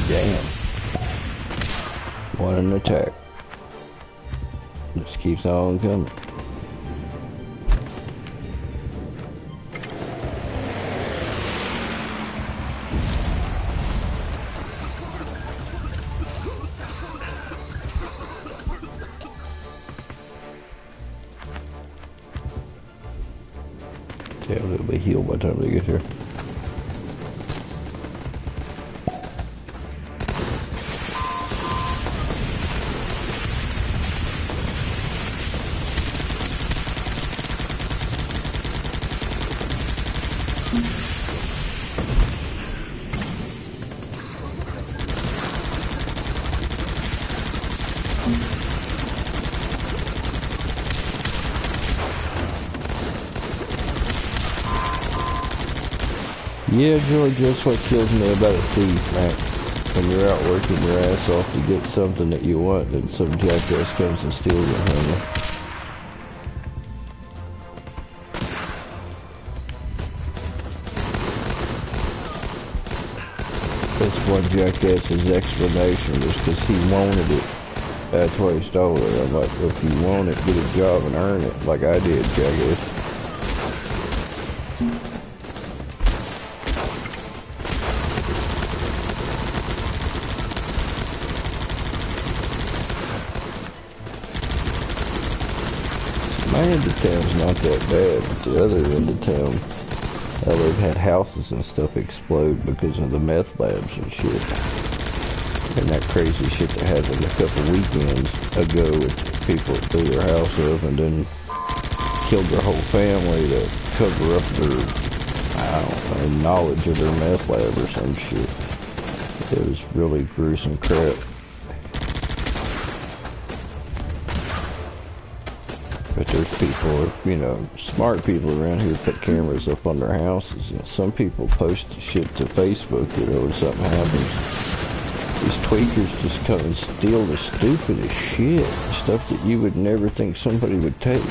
Damn. What an attack. Just keeps on coming. Damn, they'll be healed by the time they get here. Yeah, George, that's what kills me about a thief, man. When you're out working your ass off to get something that you want, then some jackass comes and steals it from you. That's one jackass's explanation, just because he wanted it. That's why he stole it. I'm like, well, if you want it, get a job and earn it, like I did, jackass. end of town's not that bad, but the other end of town, they've had houses and stuff explode because of the meth labs and shit. And that crazy shit that happened a couple weekends ago with people that blew their house up and then killed their whole family to cover up their, I don't know, knowledge of their meth lab or some shit. It was really gruesome crap. But there's people, you know, smart people around here put cameras up on their houses, and some people post shit to Facebook, you know, when something happens. These tweakers just come and steal the stupidest shit, stuff that you would never think somebody would take.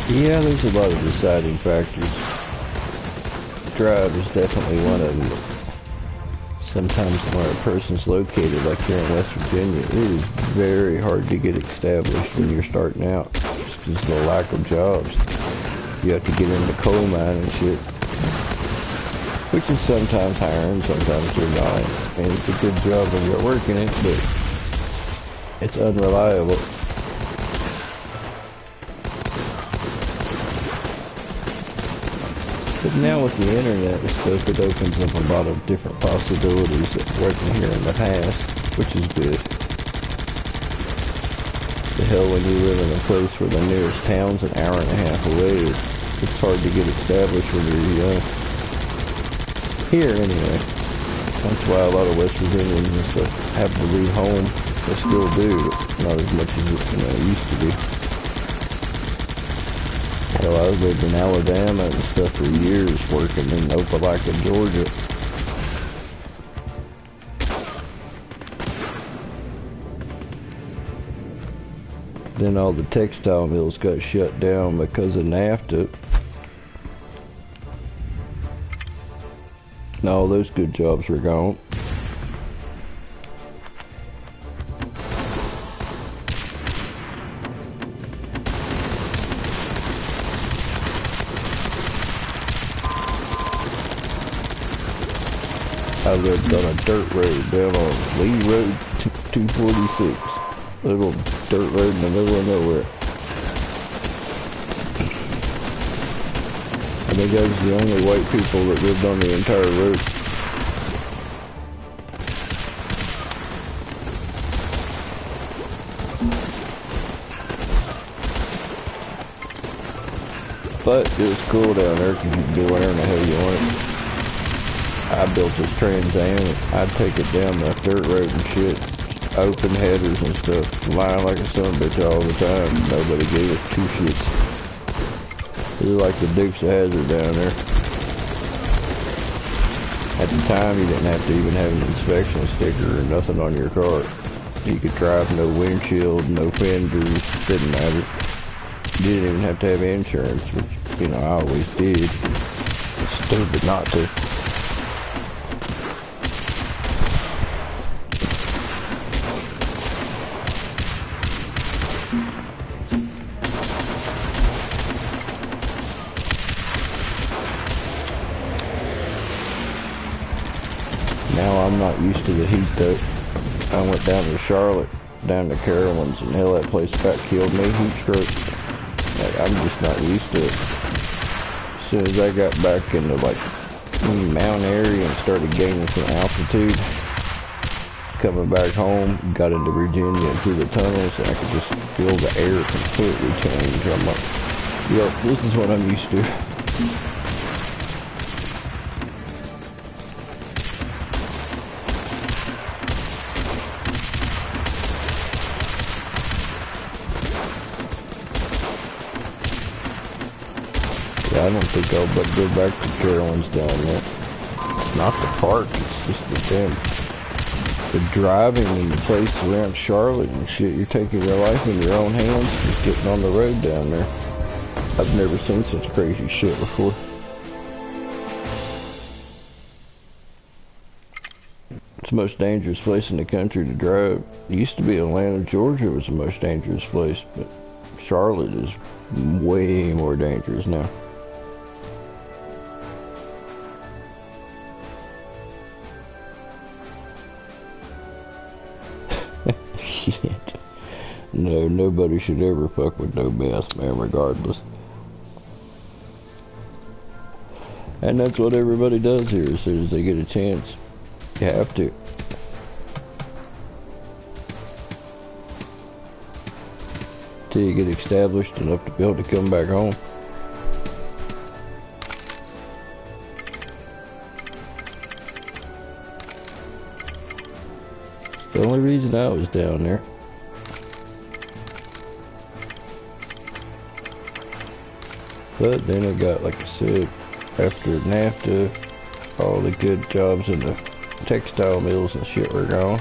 Yeah, there's a lot of deciding factors. Drive is definitely one of them. Sometimes where a person's located, like here in West Virginia, it is very hard to get established when you're starting out, just because of the lack of jobs. You have to get in the coal mine and shit, which is sometimes hiring, sometimes they're not. And it's a good job when you're working it, but it's unreliable. But now with the internet and stuff, it opens up a lot of different possibilities that wasn't here in the past, which is good. The hell, when you live in a place where the nearest town's an hour and a half away, it's hard to get established when you're young. Here, anyway. That's why a lot of West Virginians and stuff have to leave home. They still do, but not as much as it used to be. Hell, I lived in Alabama and stuff for years, working in Opelika, Georgia. Then all the textile mills got shut down because of NAFTA. And all those good jobs were gone. I lived on a dirt road down on Lee Road 246. Little dirt road in the middle of nowhere. I think I was the only white people that lived on the entire road. But it was cool down there because you could do whatever the hell you wanted. I built this Trans Am, I'd take it down the dirt road and shit, open headers and stuff, flying like a son of a bitch all the time. Nobody gave it two shits. It was like the Dukes of Hazzard down there. At the time, you didn't have to even have an inspection sticker or nothing on your car. You could drive no windshield, no fenders, didn't matter. You didn't even have to have insurance, which, you know, I always did. It's stupid not to. Now I'm not used to the heat though. I went down to Charlotte, down to Carolyn's, and hell, that place about killed me, heat stroke. Like, I'm just not used to it. As soon as I got back into like mountain area and started gaining some altitude, coming back home, got into Virginia and through the tunnels, and I could just feel the air completely change. I'm like, yep, this is what I'm used to. I don't think I'll but go back to Carolyn's down there. It's not the park, it's just the driving and the place around Charlotte and shit. You're taking your life in your own hands, just getting on the road down there. I've never seen such crazy shit before. It's the most dangerous place in the country to drive. It used to be Atlanta, Georgia was the most dangerous place, but Charlotte is way more dangerous now. Shit. No, nobody should ever fuck with no bass, man, regardless. And that's what everybody does here as soon as they get a chance. You have to. Till you get established enough to be able to come back home. It's the only reason I was down there. But then it got, like I said, after NAFTA, all the good jobs in the textile mills and shit were gone.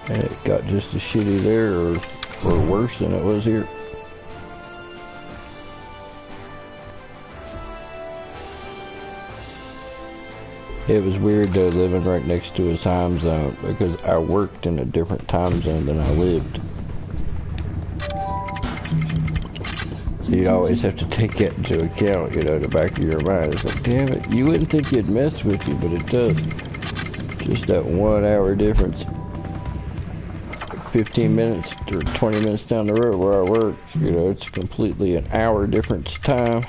And it got just as shitty there, or worse than it was here. It was weird though, living right next to a time zone, because I worked in a different time zone than I lived. So you always have to take that into account, you know, in the back of your mind. It's like, damn it, you wouldn't think it'd mess with you, but it does. Just that 1 hour difference. 15 minutes or 20 minutes down the road where I work, you know, it's completely an hour difference time.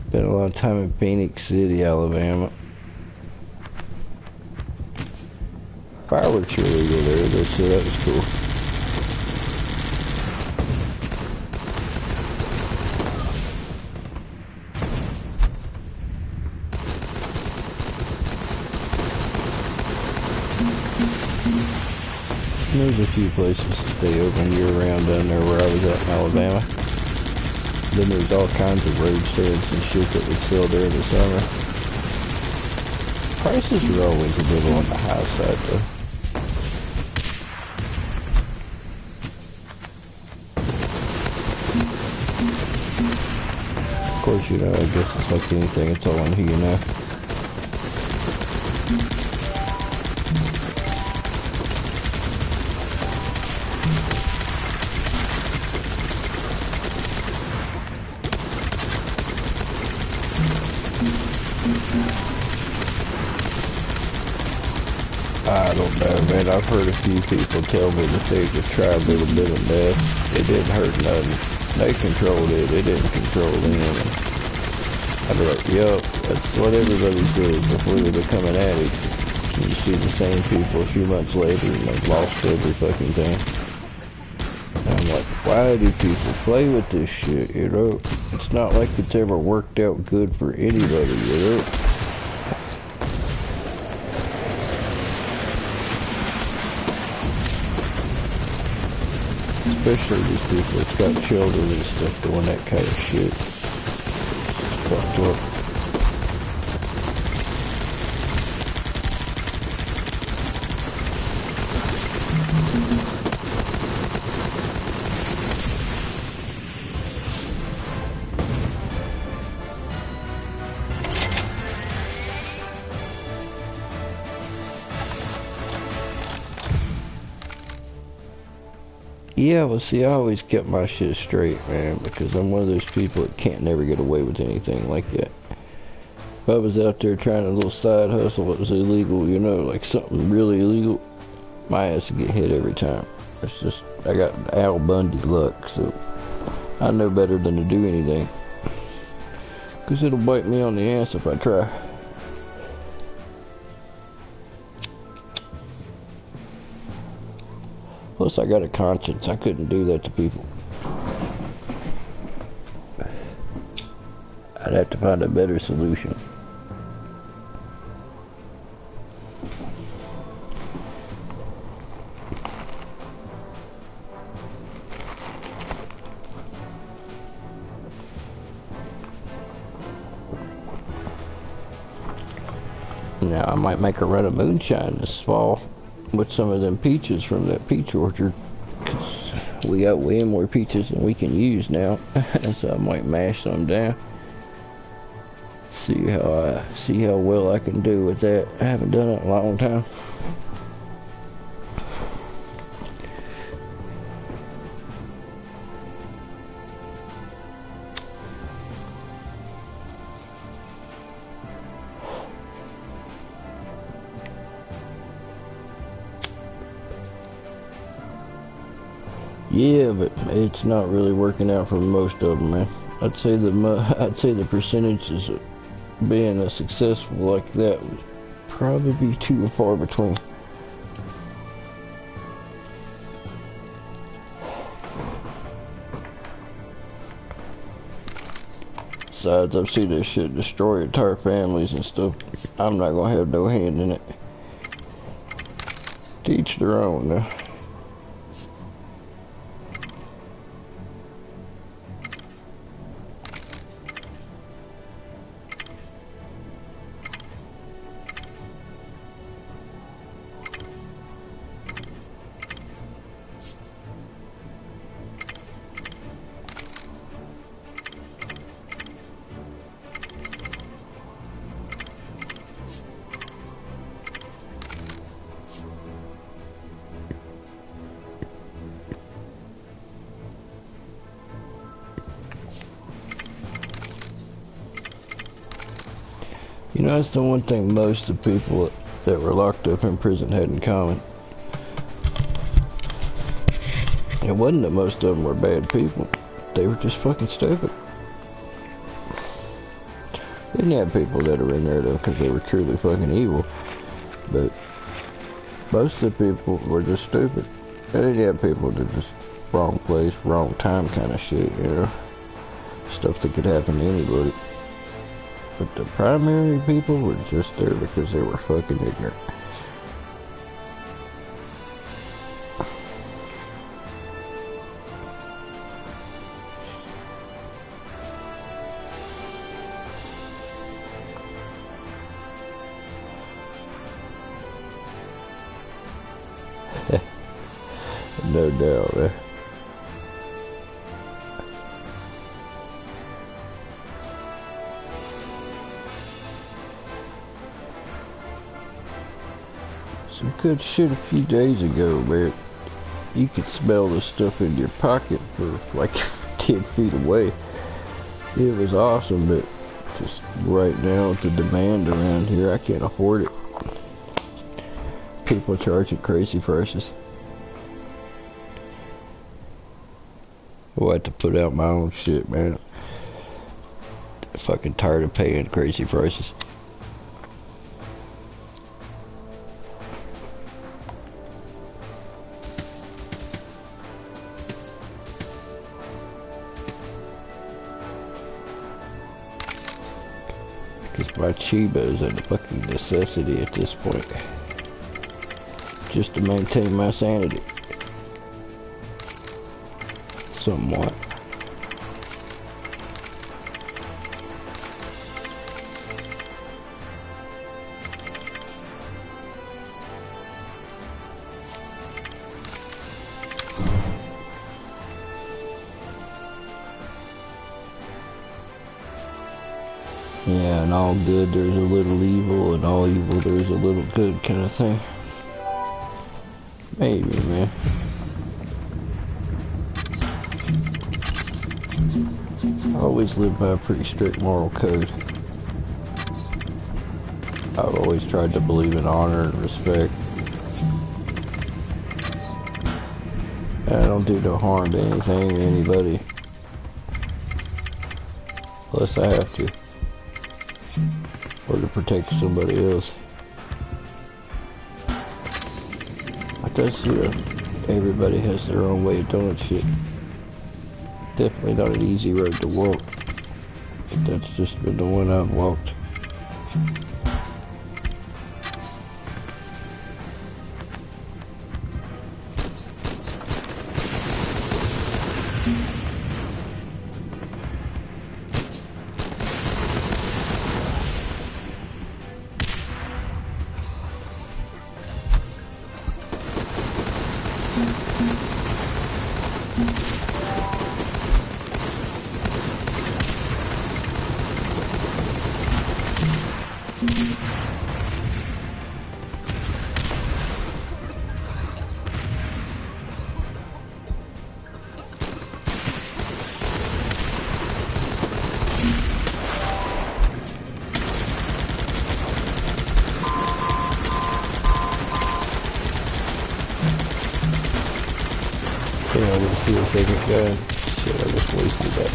Spent a lot of time in Phoenix City, Alabama. Fireworks were illegal there, so that was cool. There's a few places to stay open year-round down there where I was at in Alabama. Then there's all kinds of road stands and shit that would sell during the summer. Prices are always a little on the high side though. Of course, you know, I guess it's like anything, it's all on who you know. I don't know, man. I've heard a few people tell me that they could try a little bit of meth. It didn't hurt nothing. They controlled it. It didn't control them. I'd be like, yup, that's what everybody says before they become an addict. And you see the same people a few months later and they've lost every fucking thing. And I'm like, why do people play with this shit, you know? It's not like it's ever worked out good for anybody, you know? Especially these people that's got children and stuff doing that kind of shit. It's fucked up. Yeah, well see, I always kept my shit straight, man, because I'm one of those people that can't never get away with anything like that. If I was out there trying a little side hustle that was illegal, you know, like something really illegal, my ass would get hit every time. It's just, I got Al Bundy luck, so I know better than to do anything. Because it'll bite me on the ass if I try. Plus, I got a conscience. I couldn't do that to people. I'd have to find a better solution. Now, I might make a run of moonshine this fall with some of them peaches from that peach orchard, 'cause we got way more peaches than we can use now. So I might mash some down. See how well I can do with that. I haven't done it in a long time. Yeah, but it's not really working out for most of them, man. I'd say the percentages of being a successful like that would probably be few and far between. Besides, I've seen this shit destroy entire families and stuff. I'm not gonna have no hand in it. To each their own, now. You know, that's the one thing most of the people that were locked up in prison had in common. It wasn't that most of them were bad people. They were just fucking stupid. Then you have people that are in there though because they were truly fucking evil. But most of the people were just stupid. And then you have people that just wrong place, wrong time kind of shit, you know. Stuff that could happen to anybody. But the primary people were just there because they were fucking ignorant. No doubt, eh? Some good shit a few days ago, man. You could smell the stuff in your pocket for like 10 feet away. It was awesome, but just right now with the demand around here, I can't afford it. People charging crazy prices. I'll have to put out my own shit, man. I'm fucking tired of paying crazy prices. Because my Chiba is a fucking necessity at this point. Just to maintain my sanity. Somewhat. Yeah, and all good there's a little evil, and all evil there's a little good kind of thing. Maybe, man. I always lived by a pretty strict moral code. I've always tried to believe in honor and respect. I don't do no harm to anything or anybody. Unless I have to. Or to protect somebody else. But that's, you know, everybody has their own way of doing shit. Definitely not an easy road to walk. But that's just been the one I've walked. Yeah, I didn't see a second guy. Shit, I just wasted that.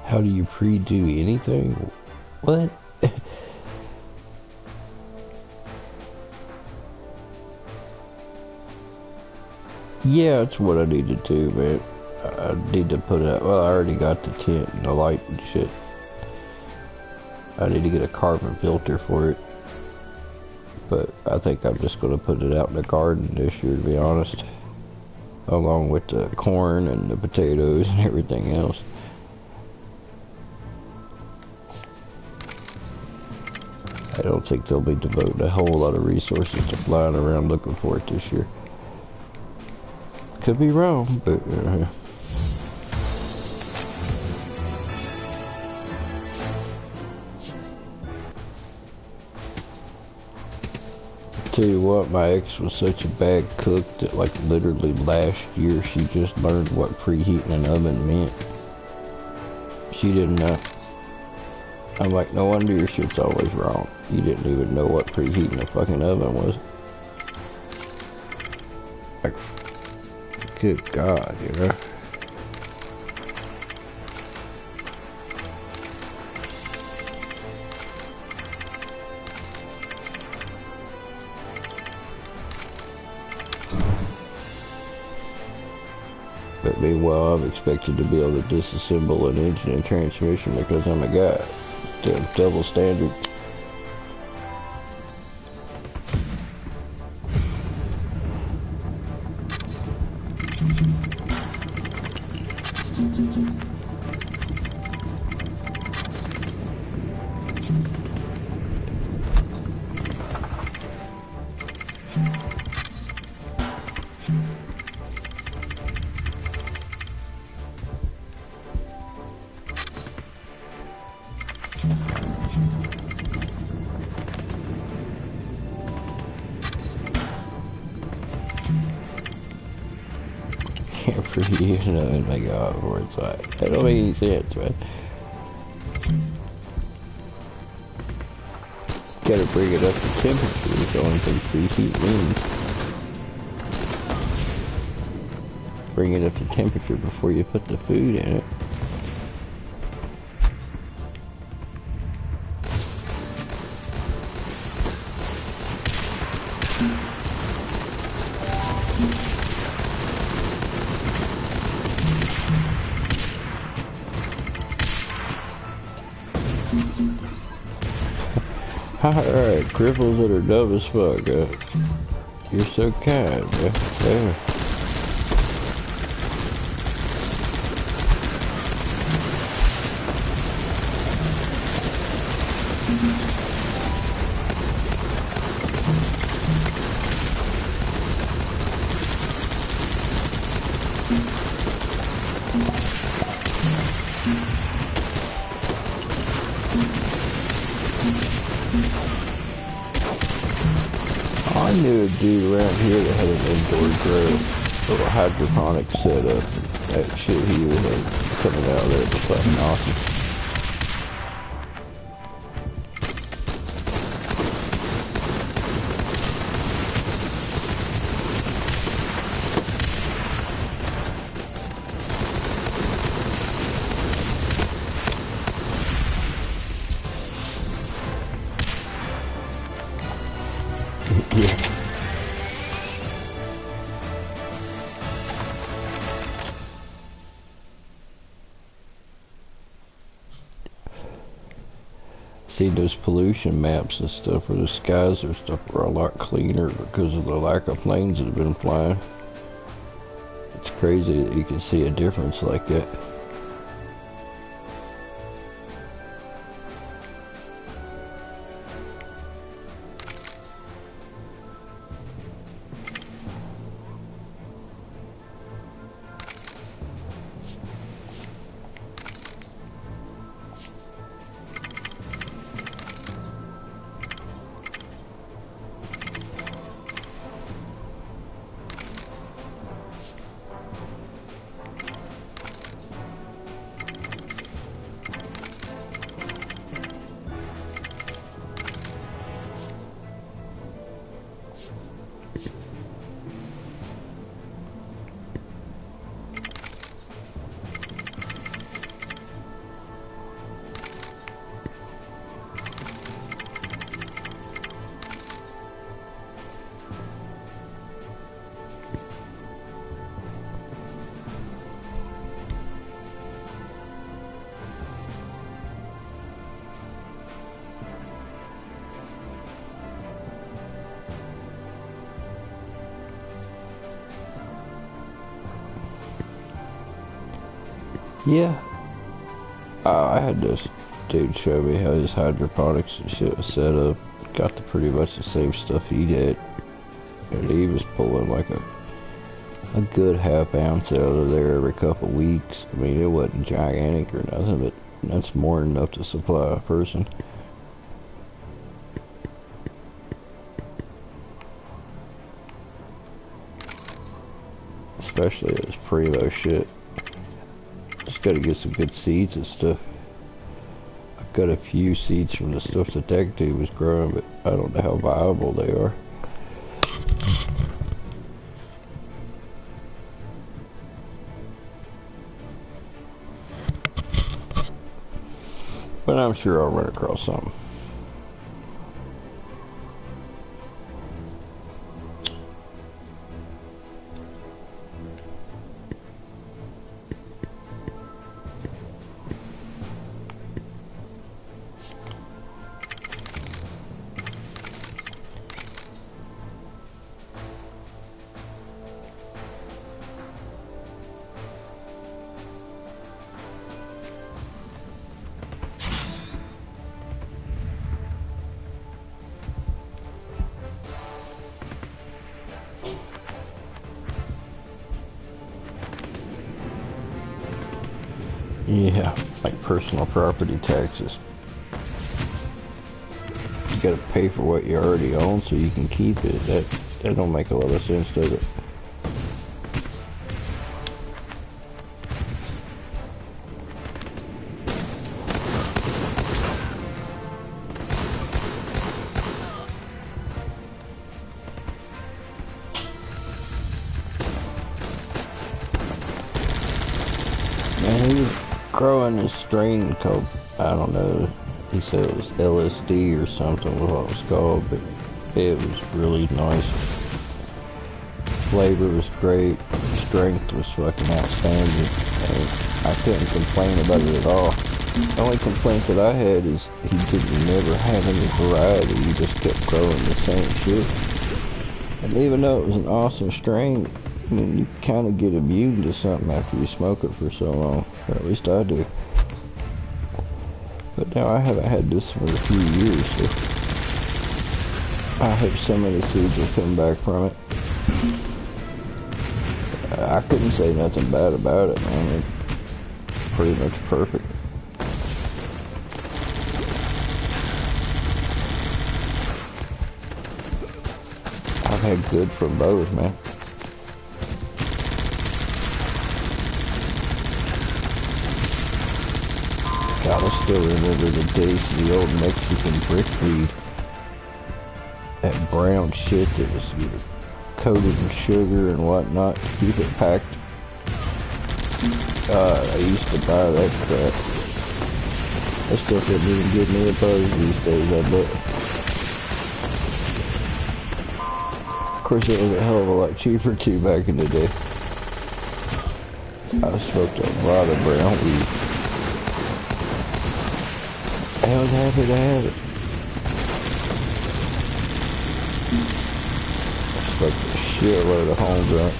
How do you pre-do anything? What? Yeah, that's what I need to do, man. I need to put out, well, I already got the tent and the light and shit. I need to get a carbon filter for it. But I think I'm just going to put it out in the garden this year, to be honest. Along with the corn and the potatoes and everything else. I don't think they'll be devoting a whole lot of resources to flying around looking for it this year. Could be wrong, but tell you what, my ex was such a bad cook that like literally last year she just learned what preheating an oven meant. She didn't know. I'm like, no wonder your shit's always wrong. You didn't even know what preheating a fucking oven was. Like, good God, you know? But meanwhile, I'm expected to be able to disassemble an engine and transmission because I'm a guy. Damn double standard. Can't preheat an oven, my God, or it's like, that don't make any sense, man. Gotta bring it up to temperature is the only thing preheat means. Bring it up to temperature before you put the food in it. Alright, cripples that are dumb as fuck, you're so kind, yeah. I knew a dude around here that had an indoor grow, little hydroponic setup. That shit he was coming out of there was fucking awesome. seen those pollution maps and stuff where the skies or stuff were a lot cleaner because of the lack of planes that have been flying. It's crazy that you can see a difference like that. Yeah. I had this dude show me how his hydroponics and shit was set up. Got the pretty much the same stuff he did. And he was pulling like a good half ounce out of there every couple weeks. I mean, it wasn't gigantic or nothing, but that's more than enough to supply a person. Especially this primo shit. Just gotta get some good seeds and stuff. I've got a few seeds from the stuff that dude was growing, but I don't know how viable they are. But I'm sure I'll run across something. Yeah, like personal property taxes. You gotta pay for what you already own so you can keep it. That don't make a lot of sense, does it? Man, he was growing this strain called, I don't know, he said it was LSD or something was what it was called, but it was really nice. Flavor was great, strength was fucking outstanding, and I couldn't complain about it at all. The only complaint that I had is he didn't never have any variety, he just kept growing the same shit. And even though it was an awesome strain, I mean, you kind of get immune to something after you smoke it for so long, or at least I do. But now I haven't had this for a few years, so I hope some of the seeds will come back from it. I couldn't say nothing bad about it, man. It's pretty much perfect. I've had good from both, man. God, I still remember the days of the old Mexican brickweed. That brown shit that was coated in sugar and whatnot to keep it packed. I used to buy that crap. That stuff doesn't even give me a buzz these days, I bet. Of course, it was a hell of a lot cheaper too back in the day. I smoked a lot of brown weed. I was happy to have it. I smoked a shitload of homegrown.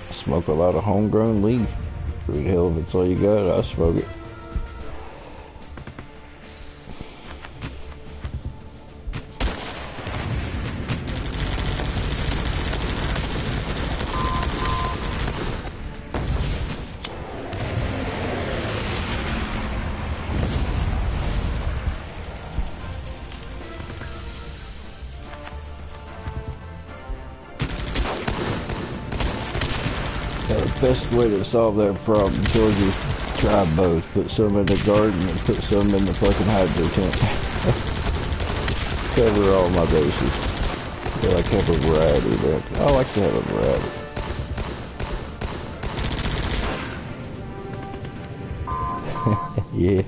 I smoke a lot of homegrown leaf. Good hell, if it's all you got, I smoke it. The best way to solve that problem, George, is try both. Put some in the garden and put some in the fucking hydro tent. Cover all my bases. I like to have a variety, but I like to have a variety. Yeah.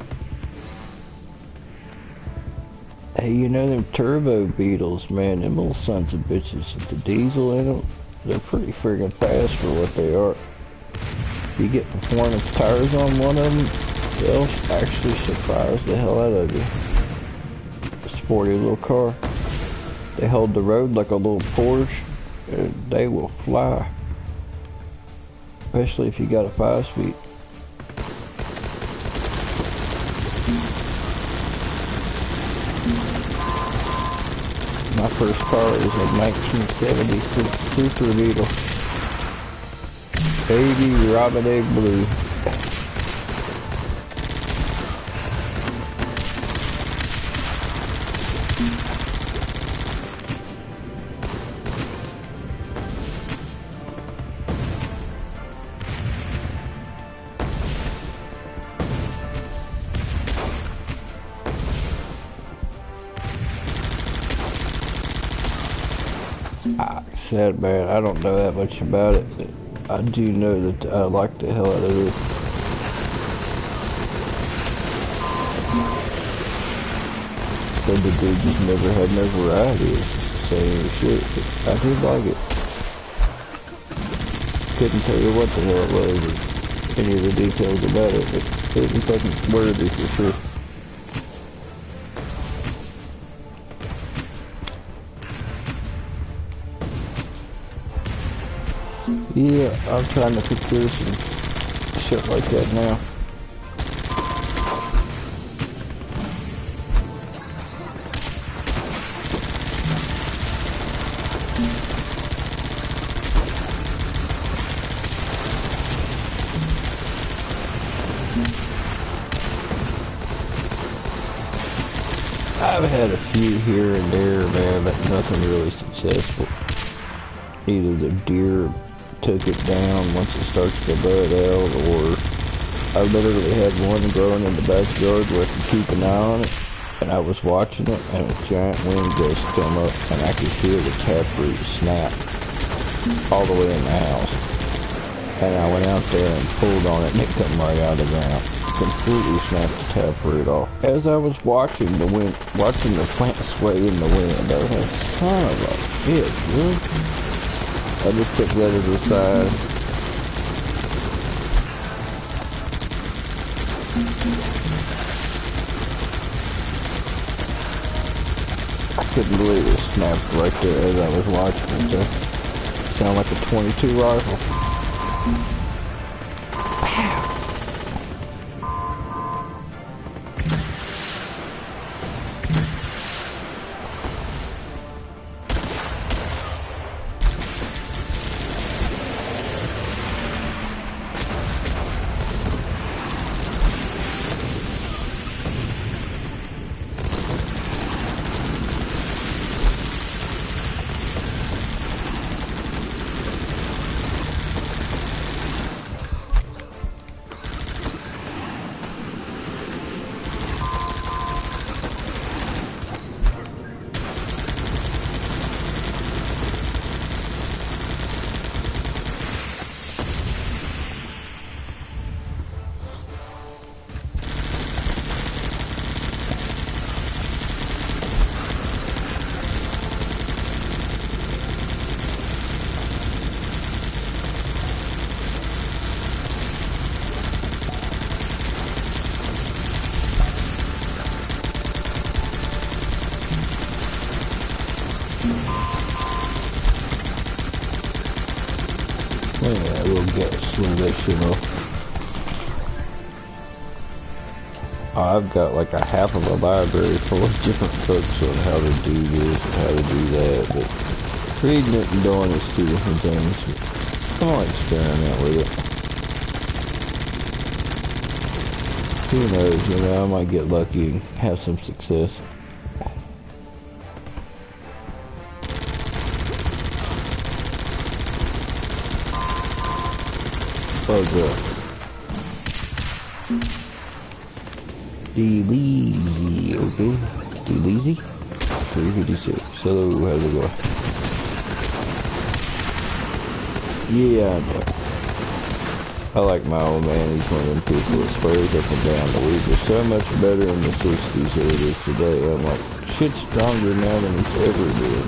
Hey, you know them turbo beetles, man, them little sons of bitches with the diesel in them, they're pretty friggin' fast for what they are. You get performance tires on one of them, they'll actually surprise the hell out of you. A sporty little car. They hold the road like a little Porsche, and they will fly. Especially if you got a 5-speed. My first car was a 1976 Super Beetle. Baby Robin Egg Blue. Sad man, I don't know that much about it, but I do know that I like the hell out of it. Said the dude just never had no variety. It's just the same shit, but I did like it. Couldn't tell you what the hell it was or any of the details about it, but it was fucking worthy for sure. Yeah, I'm trying to procure some shit like that now. I've had a few here and there, man, but nothing really successful. Either the deer took it down once it starts to bud out, or I literally had one growing in the backyard where I could keep an eye on it, and I was watching it, and a giant wind gust come up, and I could hear the taproot snap all the way in the house. And I went out there and pulled on it, and it come right out of the ground. Completely snapped the taproot off. As I was watching the wind, watching the plant sway in the wind, I was like, son of a bitch, really? I just took that as a sign. I couldn't believe it snapped right there as I was watching it. Sound like a .22 rifle. move that shit off. I've got like a half of a library full of different books on how to do this and how to do that, but reading it and doing is two different things. I'm gonna experiment with it. Who knows, you know, I might get lucky and have some success. Oh god. Deleezy, okay. Deleezy? 356. Hello, how's it going? Yeah, I know. I like my old man, he's one of them people that swears up and down the weed was so much better in the 60s than it is today. I'm like, shit's stronger now than it's ever been.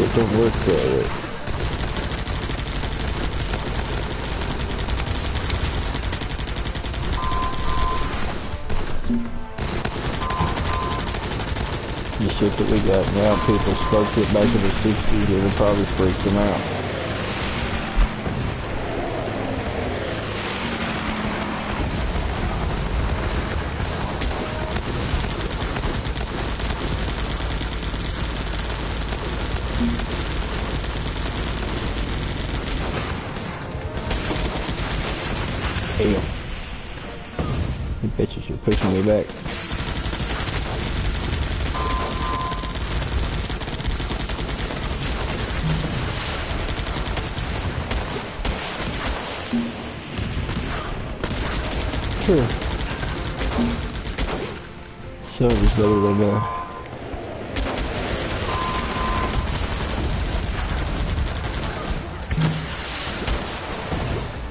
It don't work that way. The shit that we got now, people smoked it back in the 60s, and it probably freaked them out. Damn. You bitches are pushing me back. Sure. So is better than there.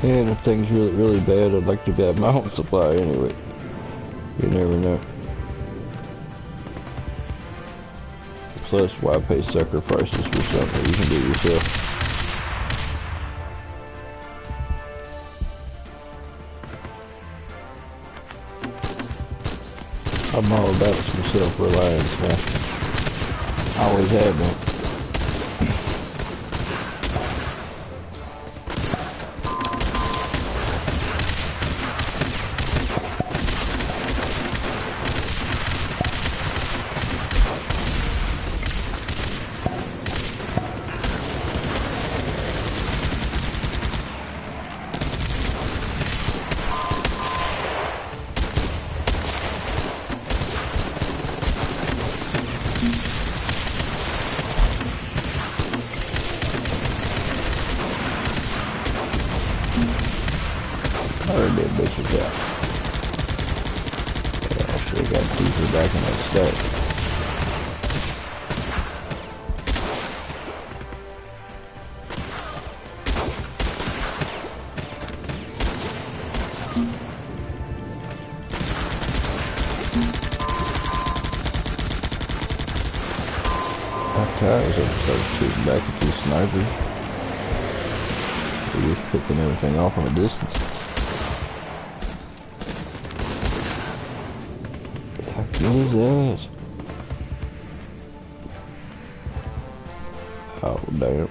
And if things really bad, I'd like to have my own supply anyway. You never know. Plus, why pay sacrifices for something you can do yourself? I'm all about some self-reliance now. I always have been. Bitches out. Yeah, I should have got deeper back in that stack. After I was up, started shooting back at these snipers. They was picking everything off from a distance. Get his ass. Oh, damn.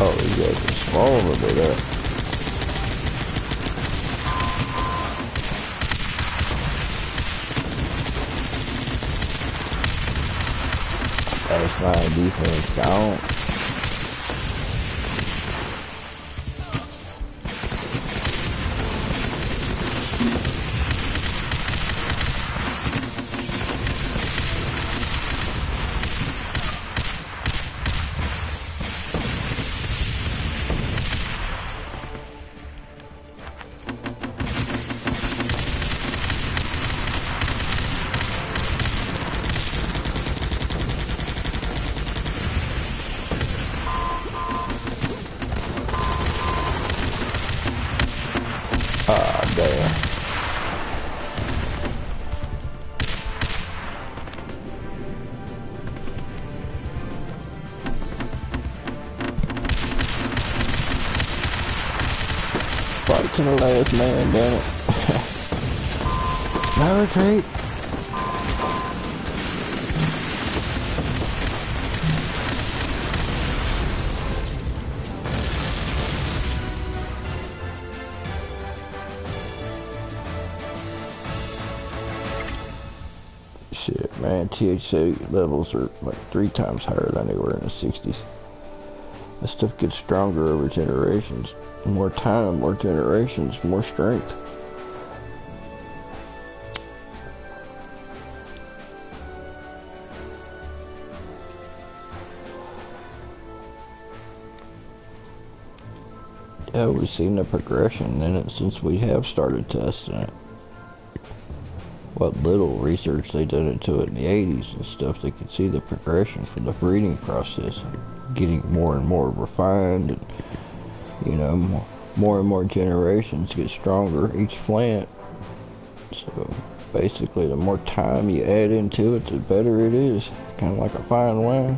Oh, you guys are small over there. Baseline defense gone. to the last man, damn it. No retreat. Shit, man, THC levels are like 3 times higher than they were in the 60s. This stuff gets stronger over generations. More time, more generations, more strength. Yeah, we've seen the progression in it since we have started testing it. What little research they did into it in the 80s and stuff, they could see the progression from the breeding process, getting more and more refined, and you know, more and more generations get stronger each plant. So basically, the more time you add into it, the better it is. Kind of like a fine wine.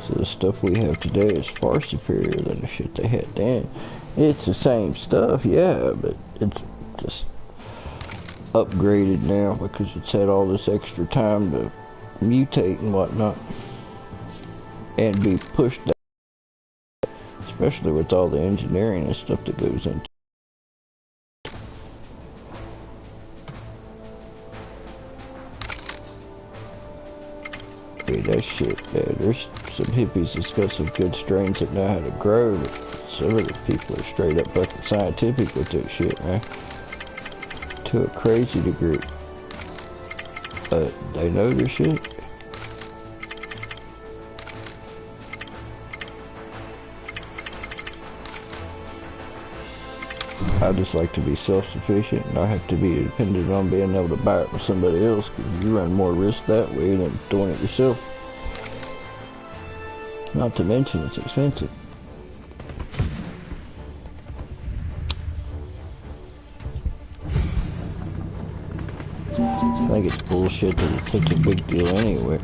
So the stuff we have today is far superior than the shit they had then. It's the same stuff, yeah, but it's just upgraded now because it's had all this extra time to mutate and whatnot and be pushed out, especially with all the engineering and stuff that goes into that shit, man. There's some hippies that's got some good strains that know how to grow, but some of the people are straight up fucking scientific with that shit, man. To a crazy degree. But they know their shit. I just like to be self-sufficient and I have to be dependent on being able to buy it from somebody else, because you run more risk that way than doing it yourself. Not to mention it's expensive. I think it's bullshit that it's such a big deal anyway.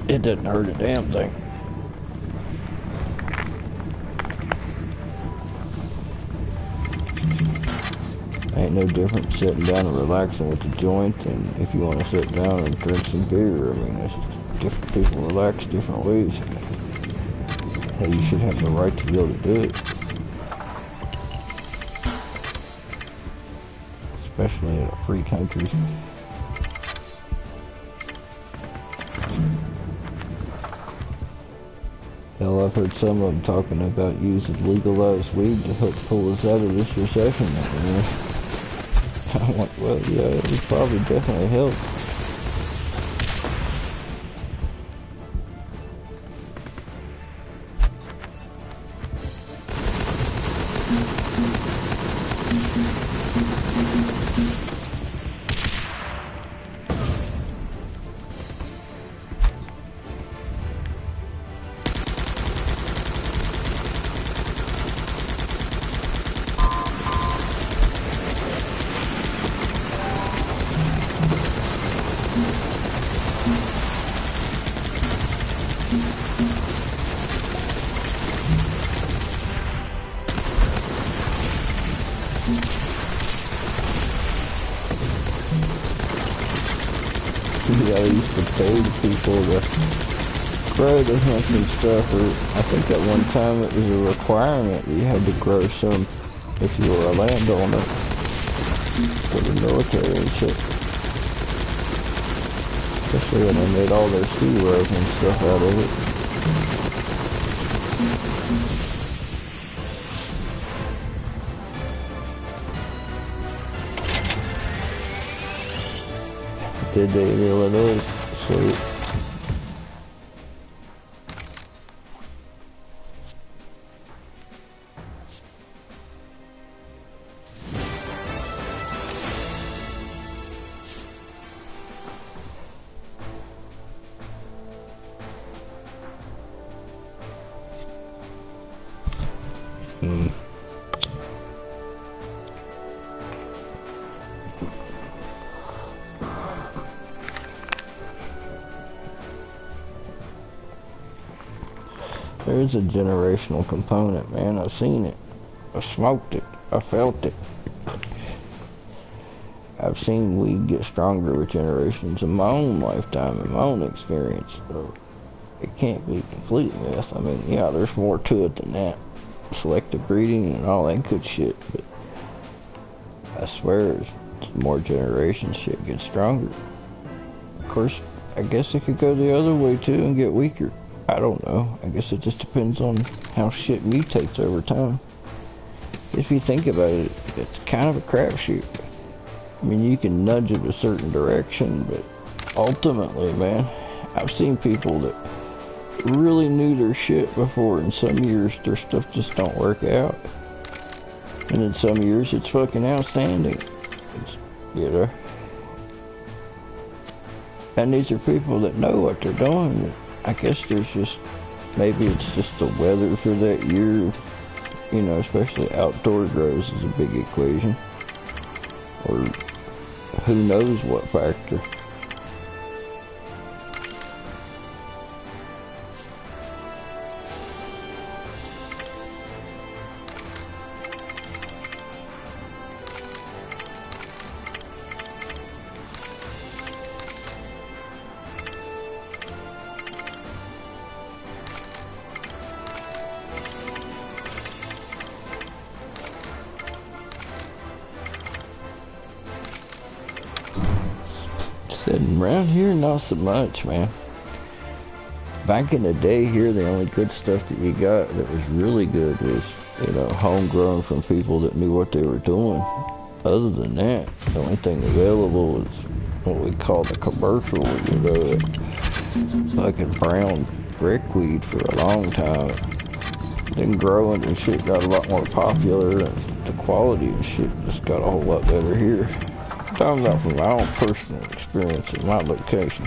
It doesn't hurt a damn thing. Ain't no different sitting down and relaxing with the joint, and if you want to sit down and drink some beer. I mean, it's just different people relax different ways. Hey, you should have the right to be able to do it. Especially in a free country. Hell, I've heard some of them talking about using legalized weed to help pull us out of this recession. You know? I'm like, well, yeah, it would probably definitely help. Yeah, I used to pay the people to grow the hemp and stuff, or I think at one time it was a requirement that you had to grow some if you were a landowner for the military and shit. Especially when they made all their cereals and stuff out of it. Did they in Illinois? Sweet. There's a generational component, man. I've seen it. I smoked it. I felt it. I've seen weed get stronger with generations in my own lifetime, in my own experience. So it can't be complete myth. I mean, yeah, there's more to it than that. Selective breeding and all that good shit, but I swear as more generations shit gets stronger. Of course, I guess it could go the other way too and get weaker. I don't know. I guess it just depends on how shit mutates over time. If you think about it, it's kind of a crapshoot. I mean, you can nudge it a certain direction, but ultimately, man, I've seen people that really knew their shit before. In some years, their stuff just don't work out. And in some years, it's fucking outstanding. It's, you know. And these are people that know what they're doing. I guess there's just, maybe it's just the weather for that year. You know, especially outdoor grows is a big equation. Or who knows what factor. Sitting around here, not so much, man. Back in the day here, the only good stuff that you got that was really good was, you know, homegrown from people that knew what they were doing. Other than that, the only thing available was what we call the commercial, you know, fucking brown brickweed for a long time. Then growing and shit got a lot more popular, and the quality and shit just got a whole lot better here. I'm talking about from my own personal experience in my location.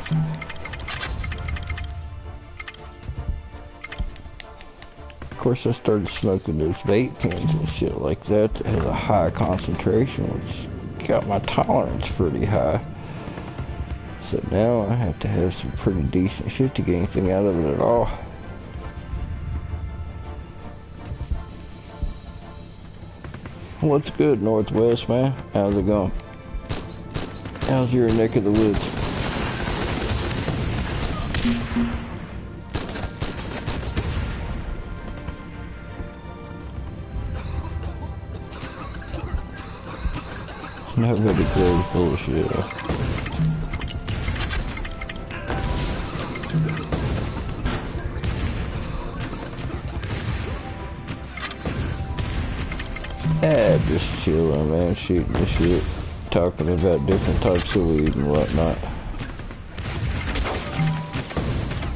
Of course, I started smoking those vape pens and shit like that that has a high concentration, which got my tolerance pretty high. So now I have to have some pretty decent shit to get anything out of it at all. What's good, Northwest, man? How's it going? How's your neck of the woods? Nobody grows bullshit. Just chilling, man, shooting the shit, talking about different types of weed and whatnot.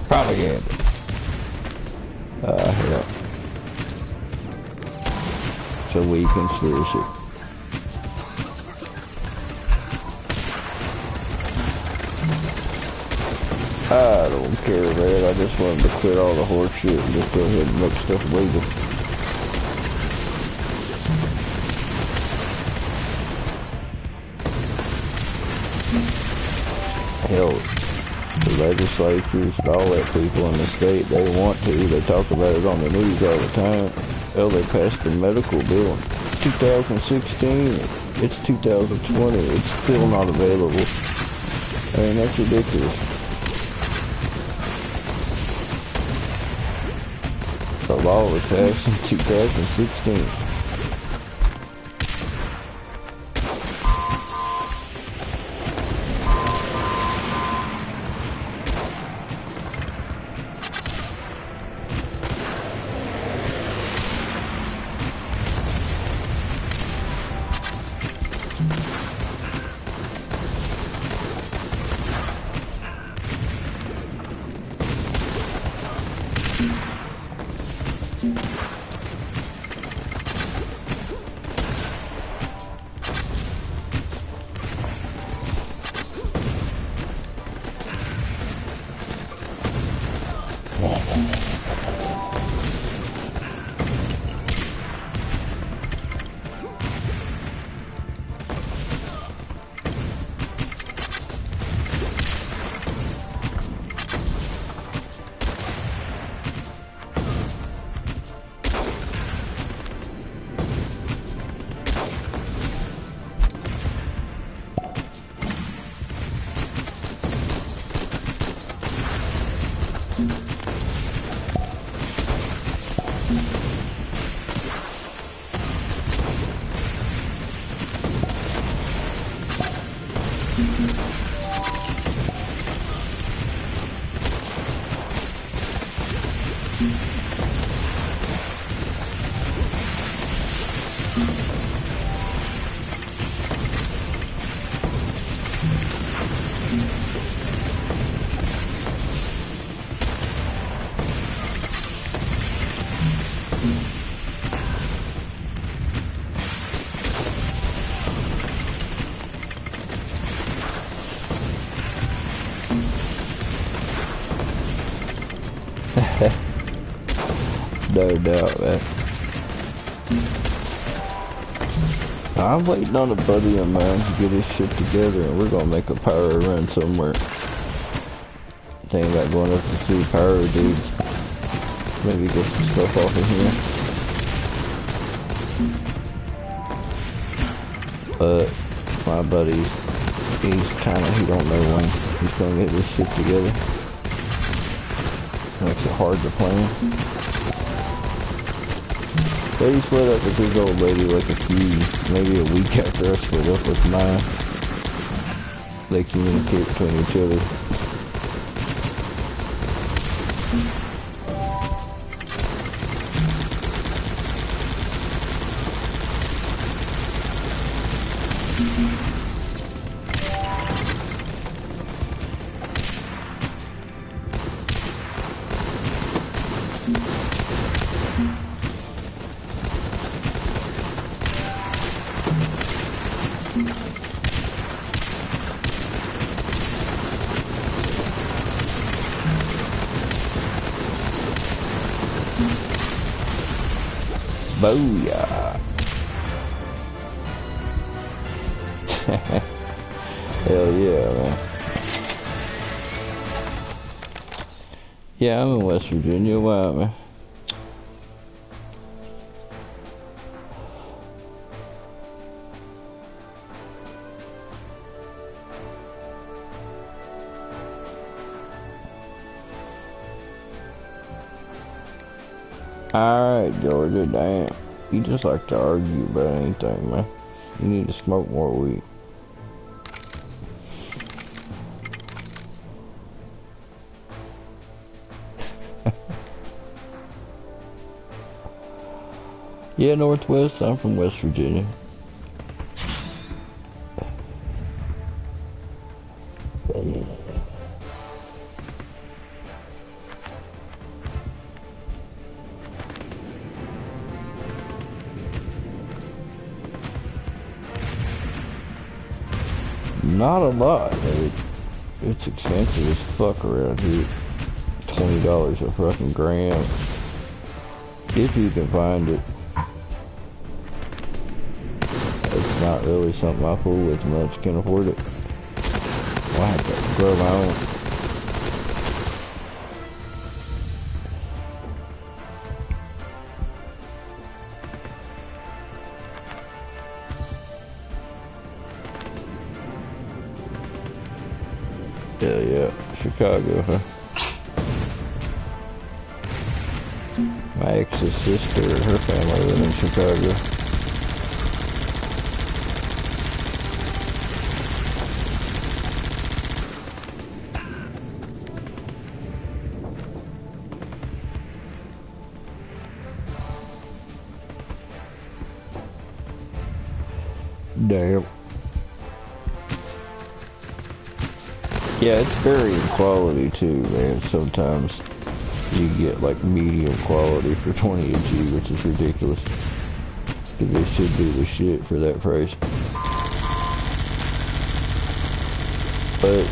Propaganda. Yeah. It's a weed conspiracy. I don't care, man. I just wanted to quit all the horse shit and just go ahead and make stuff legal. Hell, the legislatures and all that people in the state, they want to. They talk about it on the news all the time. Hell, they passed the medical bill in 2016. It's 2020. It's still not available. I mean, that's ridiculous. The law was passed in 2016. No doubt, man. I'm waiting on a buddy of mine to get his shit together, and we're gonna make a pyro run somewhere. Thinking about going up to see pyro dudes. Maybe get some stuff off of here. But my buddy, he don't know when he's gonna get this shit together. Makes it hard to plan. They split up with his old lady like maybe a week after I split up with mine. They communicate between each other. Booyah! Hell yeah, man. Yeah, I'm in West Virginia. Wow, man. Alright, Georgia, damn. You just like to argue about anything, man. You need to smoke more weed. Yeah, Northwest. I'm from West Virginia. Not a lot. It's expensive as fuck around here. $20 a fucking gram. If you can find it. It's not really something I fool with much. Can afford it. Well, I have to grow my own. Yeah, Chicago, huh? My ex's sister and her family live in Chicago. Damn. Yeah, it's varying quality too, man. Sometimes you get like medium quality for 20 a G, which is ridiculous. Because they should do the shit for that price. But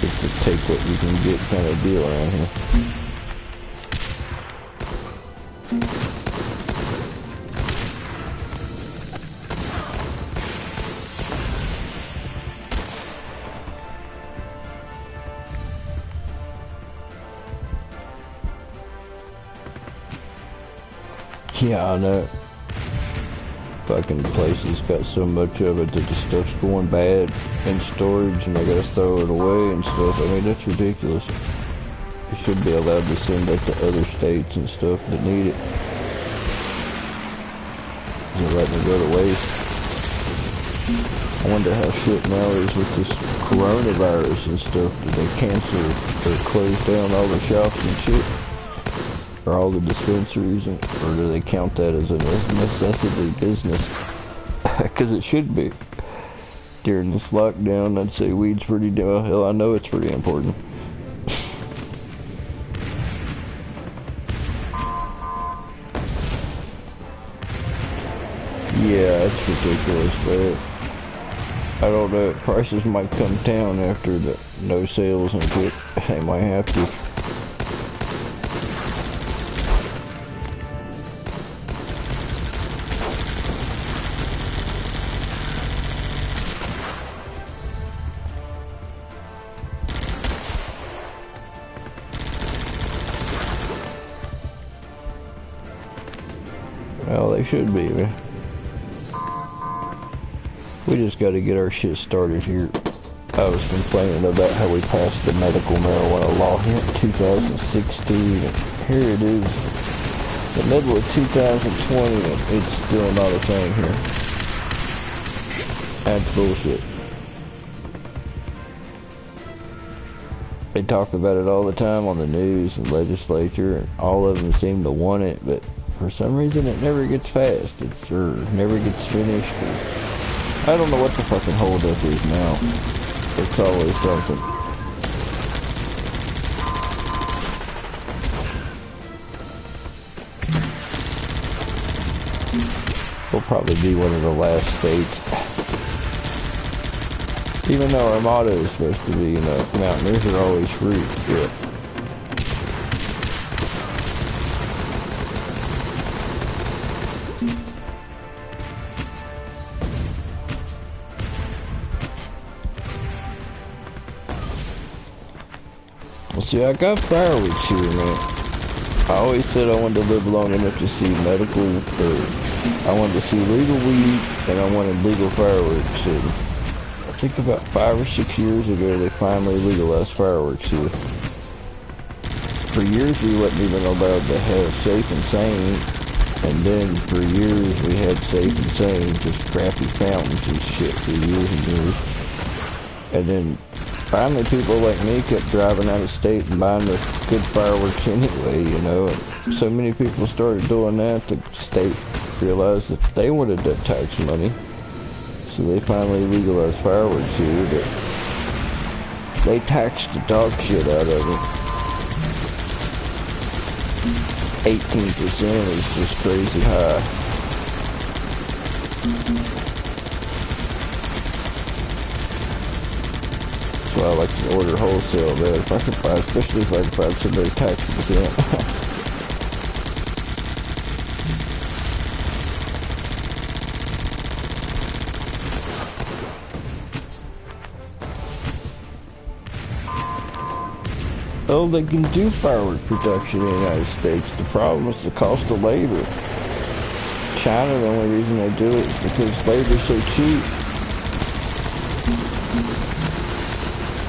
it's a take what you can get kind of deal around here. Yeah, I know. Fucking places got so much of it that the stuff's going bad in storage and they gotta throw it away and stuff. I mean, that's ridiculous. You should be allowed to send it to other states and stuff that need it. They're letting it go to waste. I wonder how shit now is with this coronavirus and stuff. Did they cancel or close down all the shops and shit? Or all the dispensaries, or do they count that as a necessity business? Because it should be. During this lockdown, I'd say weed's pretty, well, hell, I know it's pretty important. Yeah, it's ridiculous, but I don't know, prices might come down after the no sales and shit. They might have to. Well, they should be, man. We just got to get our shit started here. I was complaining about how we passed the medical marijuana law here in 2016, and here it is, the middle of 2020, and it's still not a thing here. That's bullshit. They talk about it all the time on the news and legislature, and all of them seem to want it, but for some reason it never gets passed, or never gets finished. I don't know what the fucking holdup is now. It's always something. We'll probably be one of the last states. Even though our motto is supposed to be, you know, mountaineers are always free. Yeah. Well, see, I got fireworks here, man. I always said I wanted to live long enough to see medical, or I wanted to see legal weed, and I wanted legal fireworks. And I think about 5 or 6 years ago, they finally legalized fireworks here. For years, we wasn't even allowed to have Safe and Sane, and then for years, we had Safe and Sane, just crappy fountains and shit for years and years. And then finally, people like me kept driving out of state and buying the good fireworks anyway, you know. And so many people started doing that, the state realized that they wanted that tax money. So they finally legalized fireworks here, but they taxed the dog shit out of it. 18% is just crazy high. So I like to order wholesale, but if I can find, especially if I can find somebody tax %. Oh, they can do firework production in the United States. The problem is the cost of labor. China, the only reason they do it is because labor's so cheap.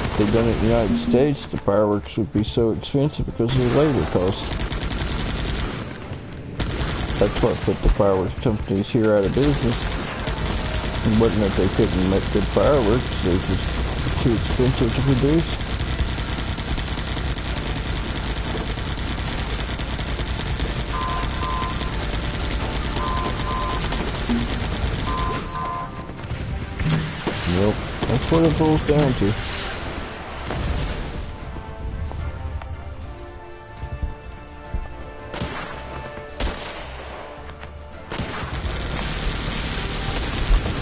If they'd done it in the United States, the fireworks would be so expensive because of the labor costs. That's what put the fireworks companies here out of business. It wasn't that they couldn't make good fireworks, they were just too expensive to produce. Yep, that's what it boils down to.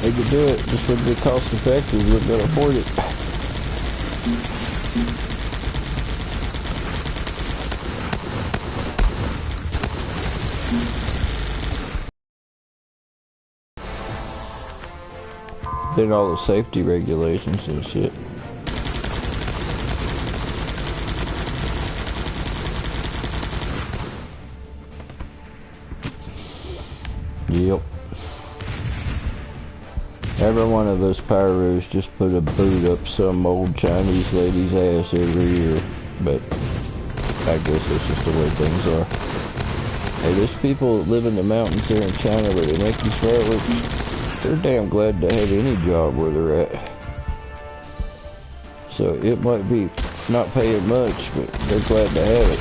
They could do it, just wouldn't be cost effective, we wouldn't be able to afford it. Then all the safety regulations and shit. Yep. Every one of those pyros just put a boot up some old Chinese lady's ass every year. But I guess that's just the way things are. Hey, there's people that live in the mountains there in China where they make these fireworks. They're damn glad to have any job where they're at. So it might be not paying much, but they're glad to have it.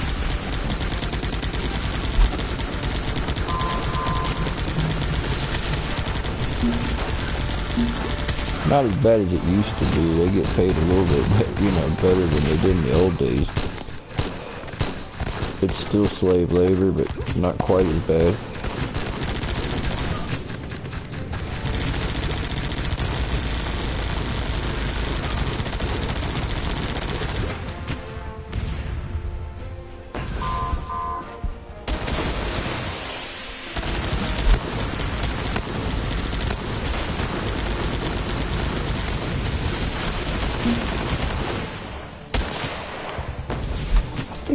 Not as bad as it used to be. They get paid a little bit, you know, better than they did in the old days. It's still slave labor, but not quite as bad.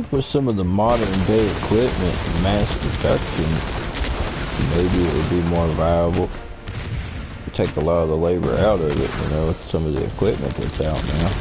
With some of the modern day equipment and mass production, maybe it would be more viable. Take a lot of the labor out of it, you know, with some of the equipment that's out now.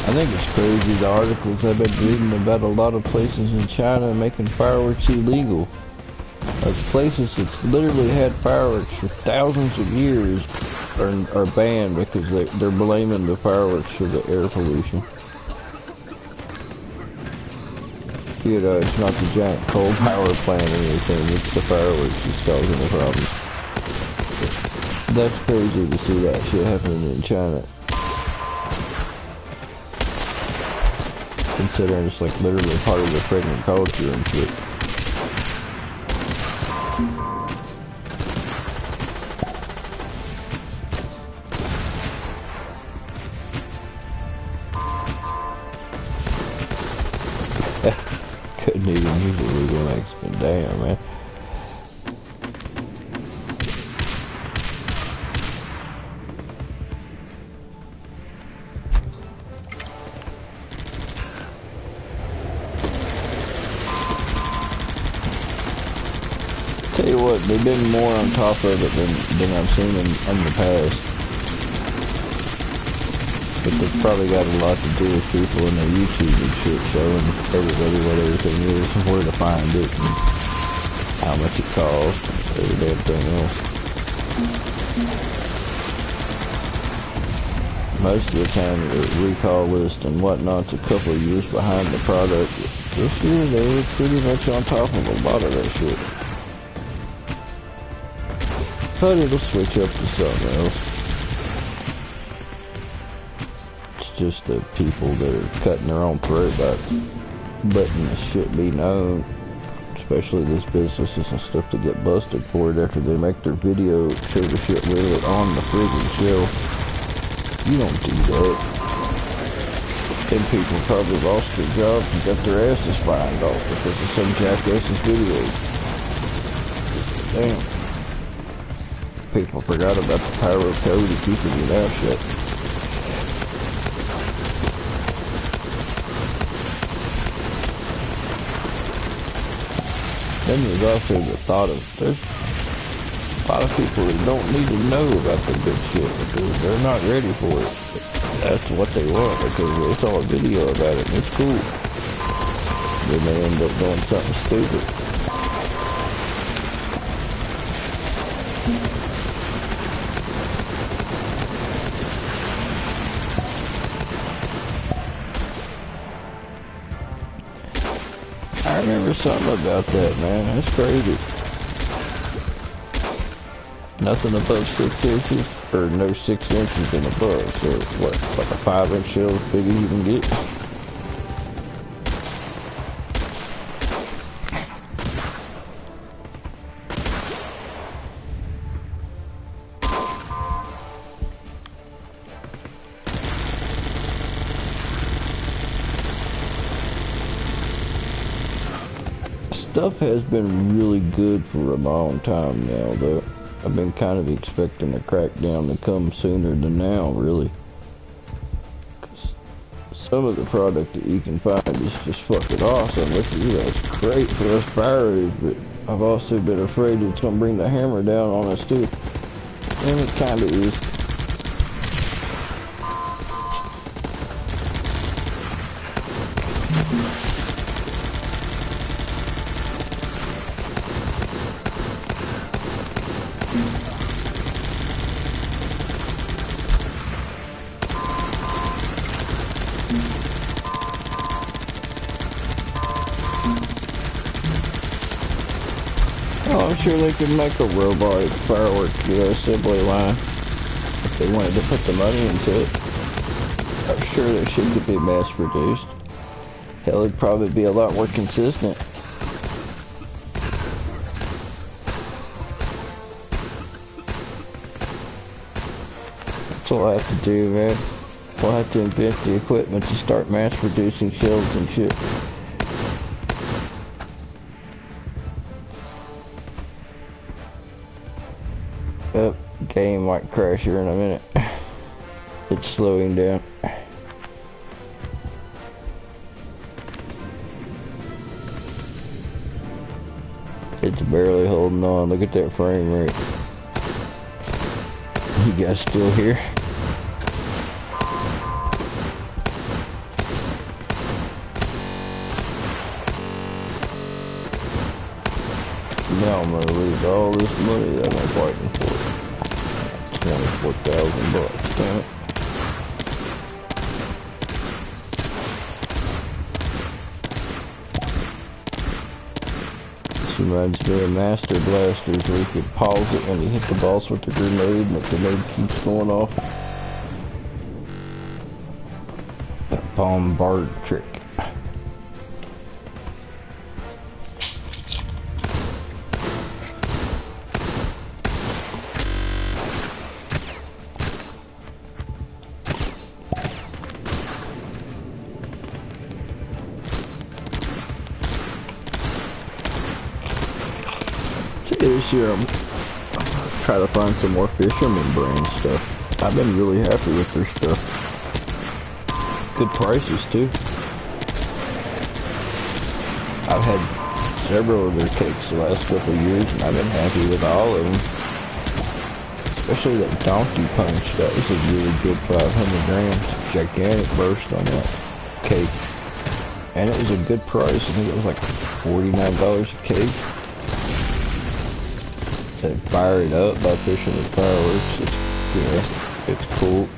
I think it's crazy the articles I've been reading about a lot of places in China making fireworks illegal. Like places that's literally had fireworks for thousands of years are banned because they're blaming the fireworks for the air pollution. You know, it's not the giant coal power plant or anything, it's the fireworks that's causing the problem. That's crazy to see that shit happening in China. Considering it's like literally part of the pregnant culture and shit. Couldn't even use a legal Mexican, damn man. Tell you what, they've been more on top of it than I've seen in the past. But they've probably got a lot to do with people in their YouTube and shit, showing everybody what everything is and where to find it and how much it costs and every damn thing else. Most of the time the recall list and whatnot's a couple of years behind the product. This year they were pretty much on top of a lot of that shit. But it'll switch up to something else. It's just the people that are cutting their own throat by letting this shit be known. Especially these businesses and stuff that get busted for it after they make their video, show the shit with it on the friggin' shelf. You don't do that. Then people probably lost their jobs and got their asses fined off because of some jackass's videos. Damn. People forgot about the pyro code and keeping your mouth shut. Then there's also the thought of there's a lot of people that don't need to know about the good shit because they're not ready for it. That's what they want because they saw a video about it and it's cool. Then they end up doing something stupid. I remember something about that, man. That's crazy. Nothing above 6 inches, or no 6 inches and above. So what, like a 5-inch shell as big as you can get? Stuff has been really good for a long time now, though. I've been kind of expecting a crackdown to come sooner than now, really. 'Cause some of the product that you can find is just fucking awesome. Look at you, that's great for us pyros, but I've also been afraid it's gonna bring the hammer down on us too. And it kinda is. Oh, I'm sure they could make a robotic firework, assembly line if they wanted to put the money into it. I'm sure that shit could be mass produced. Hell, it'd probably be a lot more consistent. That's all I have to do, man. We'll have to invent the equipment to start mass producing shells and shit. Oh, game might crash here in a minute. It's slowing down. It's barely holding on. Look at that frame rate. You guys still here? Now I'm gonna lose all this money that I'm fighting for. 24,000 bucks, damn it. This reminds me of Master Blasters where you could pause it when you hit the boss with the grenade and the grenade keeps going off. That bombard trick. This year I'm trying to find some more fisherman brand stuff. I've been really happy with their stuff. Good prices too. I've had several of their cakes the last couple of years and I've been happy with all of them. Especially that donkey punch. That was a really good 500 grams. Gigantic burst on that cake. And it was a good price. I think it was like $49 a cake. They fire it up by fishing with fireworks. It's cool.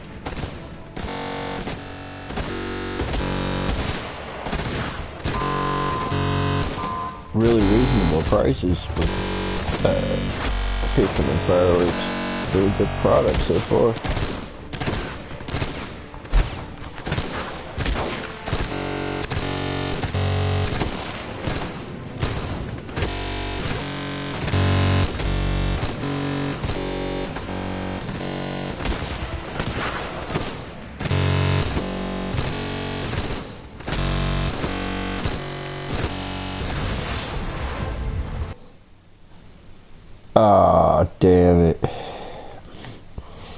Really reasonable prices with fishing with fireworks. Really good product so far. Ah, damn it.